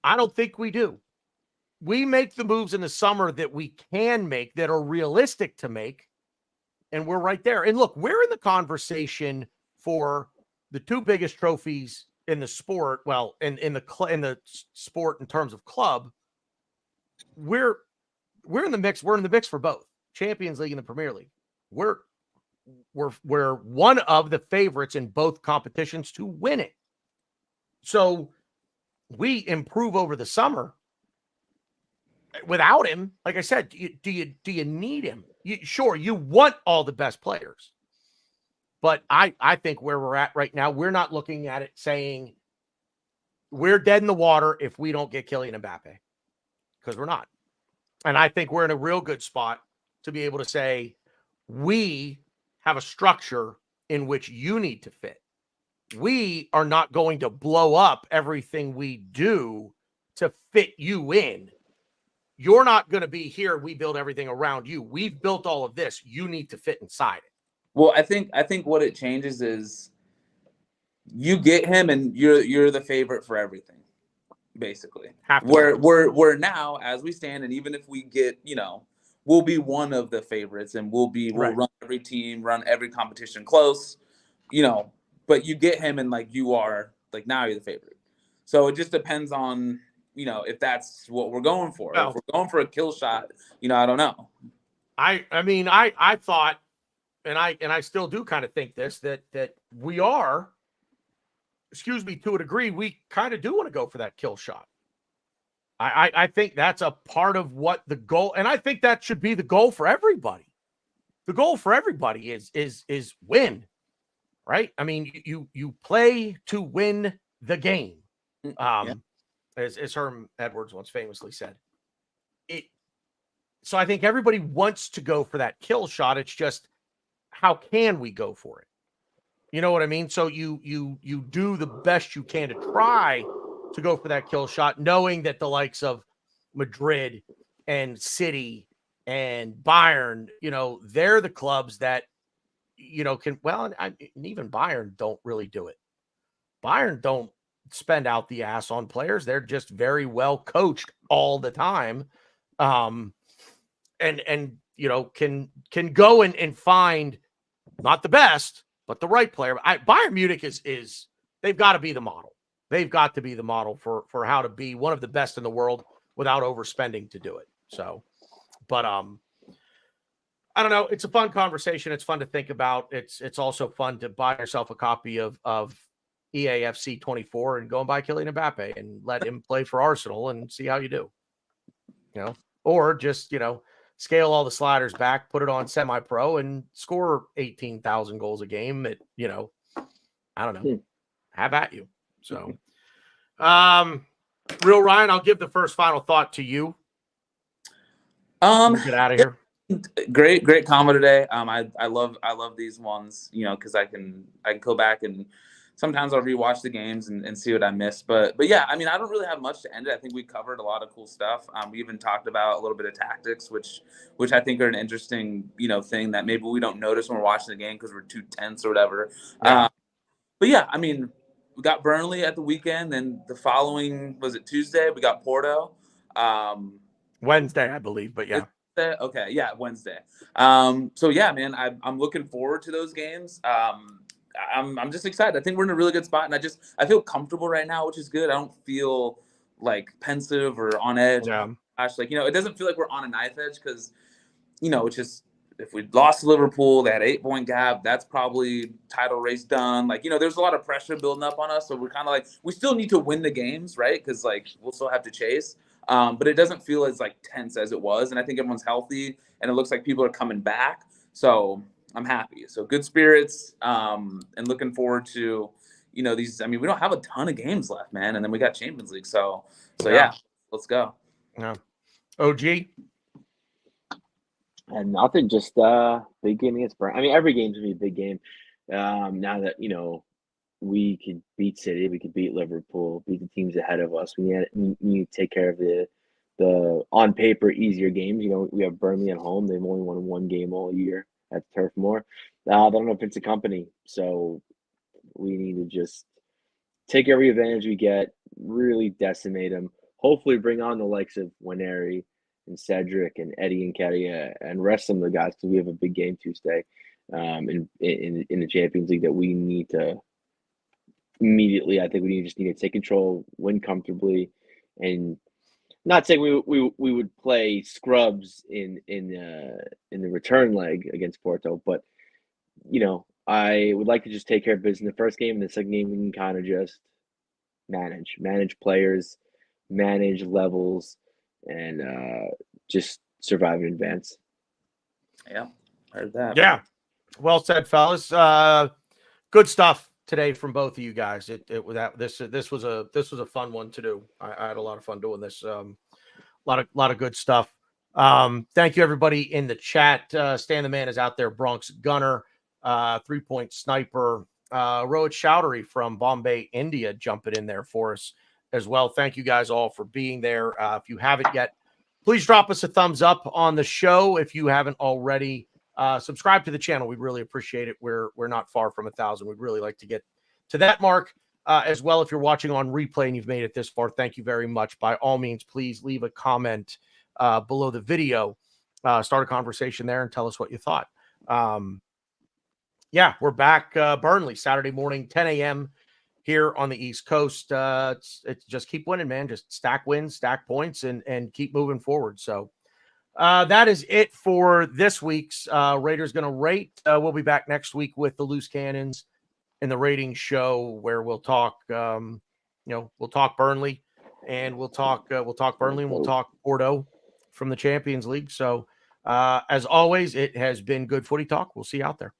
I don't think we do. We make the moves in the summer that we can make, that are realistic to make. And we're right there. And look, we're in the conversation for the 2 biggest trophies in the sport, well, in the sport in terms of club, we're in the mix. We're in the mix for both Champions League and the Premier League. We're one of the favorites in both competitions to win it. So we improve over the summer. Without him, like I said, do you need him? Sure, you want all the best players, but I think where we're at right now, we're not looking at it saying we're dead in the water if we don't get Kylian Mbappe, because we're not. And I think we're in a real good spot to be able to say we have a structure in which you need to fit. We are not going to blow up everything we do to fit you in. You're not going to be here. We build everything around you. We've built all of this. You need to fit inside it. Well, I think what it changes is you get him and you're the favorite for everything, basically. We're now, as we stand, and even if we get, we'll be one of the favorites, and we'll run every team, run every competition close, but you get him and you are now you're the favorite. So it just depends on, if that's what we're going for. Well, if we're going for a kill shot, I don't know. I mean, I thought, and I still do kind of think this, that we are, to a degree, we kind of do want to go for that kill shot. I think that's a part of what the goal, and I think that should be the goal for everybody. The goal for everybody is win, right? I mean, you play to win the game. As Herm Edwards once famously said. So I think everybody wants to go for that kill shot. It's just, how can we go for it? You know what I mean? So you do the best you can to try to go for that kill shot, knowing that the likes of Madrid and City and Bayern, they're the clubs that, can, well, and even Bayern don't really do it. Bayern don't spend out the ass on players. They're just very well coached all the time. And can go and find not the best, but the right player. Bayern Munich is they've got to be the model. They've got to be the model for how to be one of the best in the world without overspending to do it. So, but I don't know. It's a fun conversation. It's fun to think about. It's also fun to buy yourself a copy of EAFC 24 and go and buy Kylian Mbappe and let him play for Arsenal and see how you do. Or just, scale all the sliders back, put it on semi-pro and score 18,000 goals a game at, I don't know, have at you. So, Real Ryan, I'll give the first final thought to you. Get out of here. Great combo today. I love these ones, because I can go back and sometimes I'll rewatch the games and see what I missed. But yeah, I mean, I don't really have much to end it. I think we covered a lot of cool stuff. We even talked about a little bit of tactics, which I think are an interesting, thing that maybe we don't notice when we're watching the game because we're too tense or whatever. Yeah. But yeah, I mean, we got Burnley at the weekend, and the following, was it Tuesday? We got Porto. Wednesday, I believe, but yeah. Okay, yeah, Wednesday. So yeah, man, I'm looking forward to those games. I'm just excited. I think we're in a really good spot, and I feel comfortable right now, which is good. I don't feel pensive or on edge. Yeah. It doesn't feel like we're on a knife edge because, it's just, if we lost to Liverpool, they had 8-point gap. That's probably title race done. There's a lot of pressure building up on us. So we're kind of we still need to win the games, right? Because we'll still have to chase. But it doesn't feel as tense as it was. And I think everyone's healthy, and it looks like people are coming back. So I'm happy. So good spirits, and looking forward to, these. I mean, we don't have a ton of games left, man, and then we got Champions League. So yeah, let's go. Yeah. OG. And nothing, just big game against Brighton. I mean, every game's gonna be a big game. Now that we could beat City, we could beat Liverpool, beat the teams ahead of us. We need to take care of the on paper easier games. We have Burnley at home. They've only won one game all year at Turf Moor. They don't have Vincent Kompany, so we need to just take every advantage we get, really decimate them. Hopefully, bring on the likes of Waneri and Cedric and Eddie and Kedia and rest some of the guys because we have a big game Tuesday in the Champions League that we need to immediately. I think we just need to take control, win comfortably, and not saying we would play scrubs in the return leg against Porto, but I would like to just take care of business in the first game, and the second game we can kind of just manage players, manage levels, and just survive and advance. Yeah, heard that. Yeah, well said, fellas. Good stuff today from both of you guys. This was a fun one to do. I had a lot of fun doing this. A lot of good stuff. Thank you everybody in the chat. Stan the Man is out there. Bronx Gunner, 3-point sniper. Rohit Chowdhury from Bombay, India, jumping in there for us as well. Thank you guys all for being there. If you haven't yet, please drop us a thumbs up on the show. If you haven't already, subscribe to the channel. We'd really appreciate it. We're not far from 1,000. We'd really like to get to that mark as well. If you're watching on replay and you've made it this far, thank you very much. By all means, please leave a comment below the video. Start a conversation there and tell us what you thought. Yeah, we're back. Burnley, Saturday morning, 10 a.m. here on the East Coast. It's just keep winning, man. Just stack wins, stack points, and keep moving forward. So that is it for this week's Raiders Gonna Rate. We'll be back next week with the Loose Cannons in the rating show, where we'll talk we'll talk Burnley, and we'll talk Burnley, and we'll talk Porto from the Champions League. So as always, it has been good footy talk. We'll see you out there.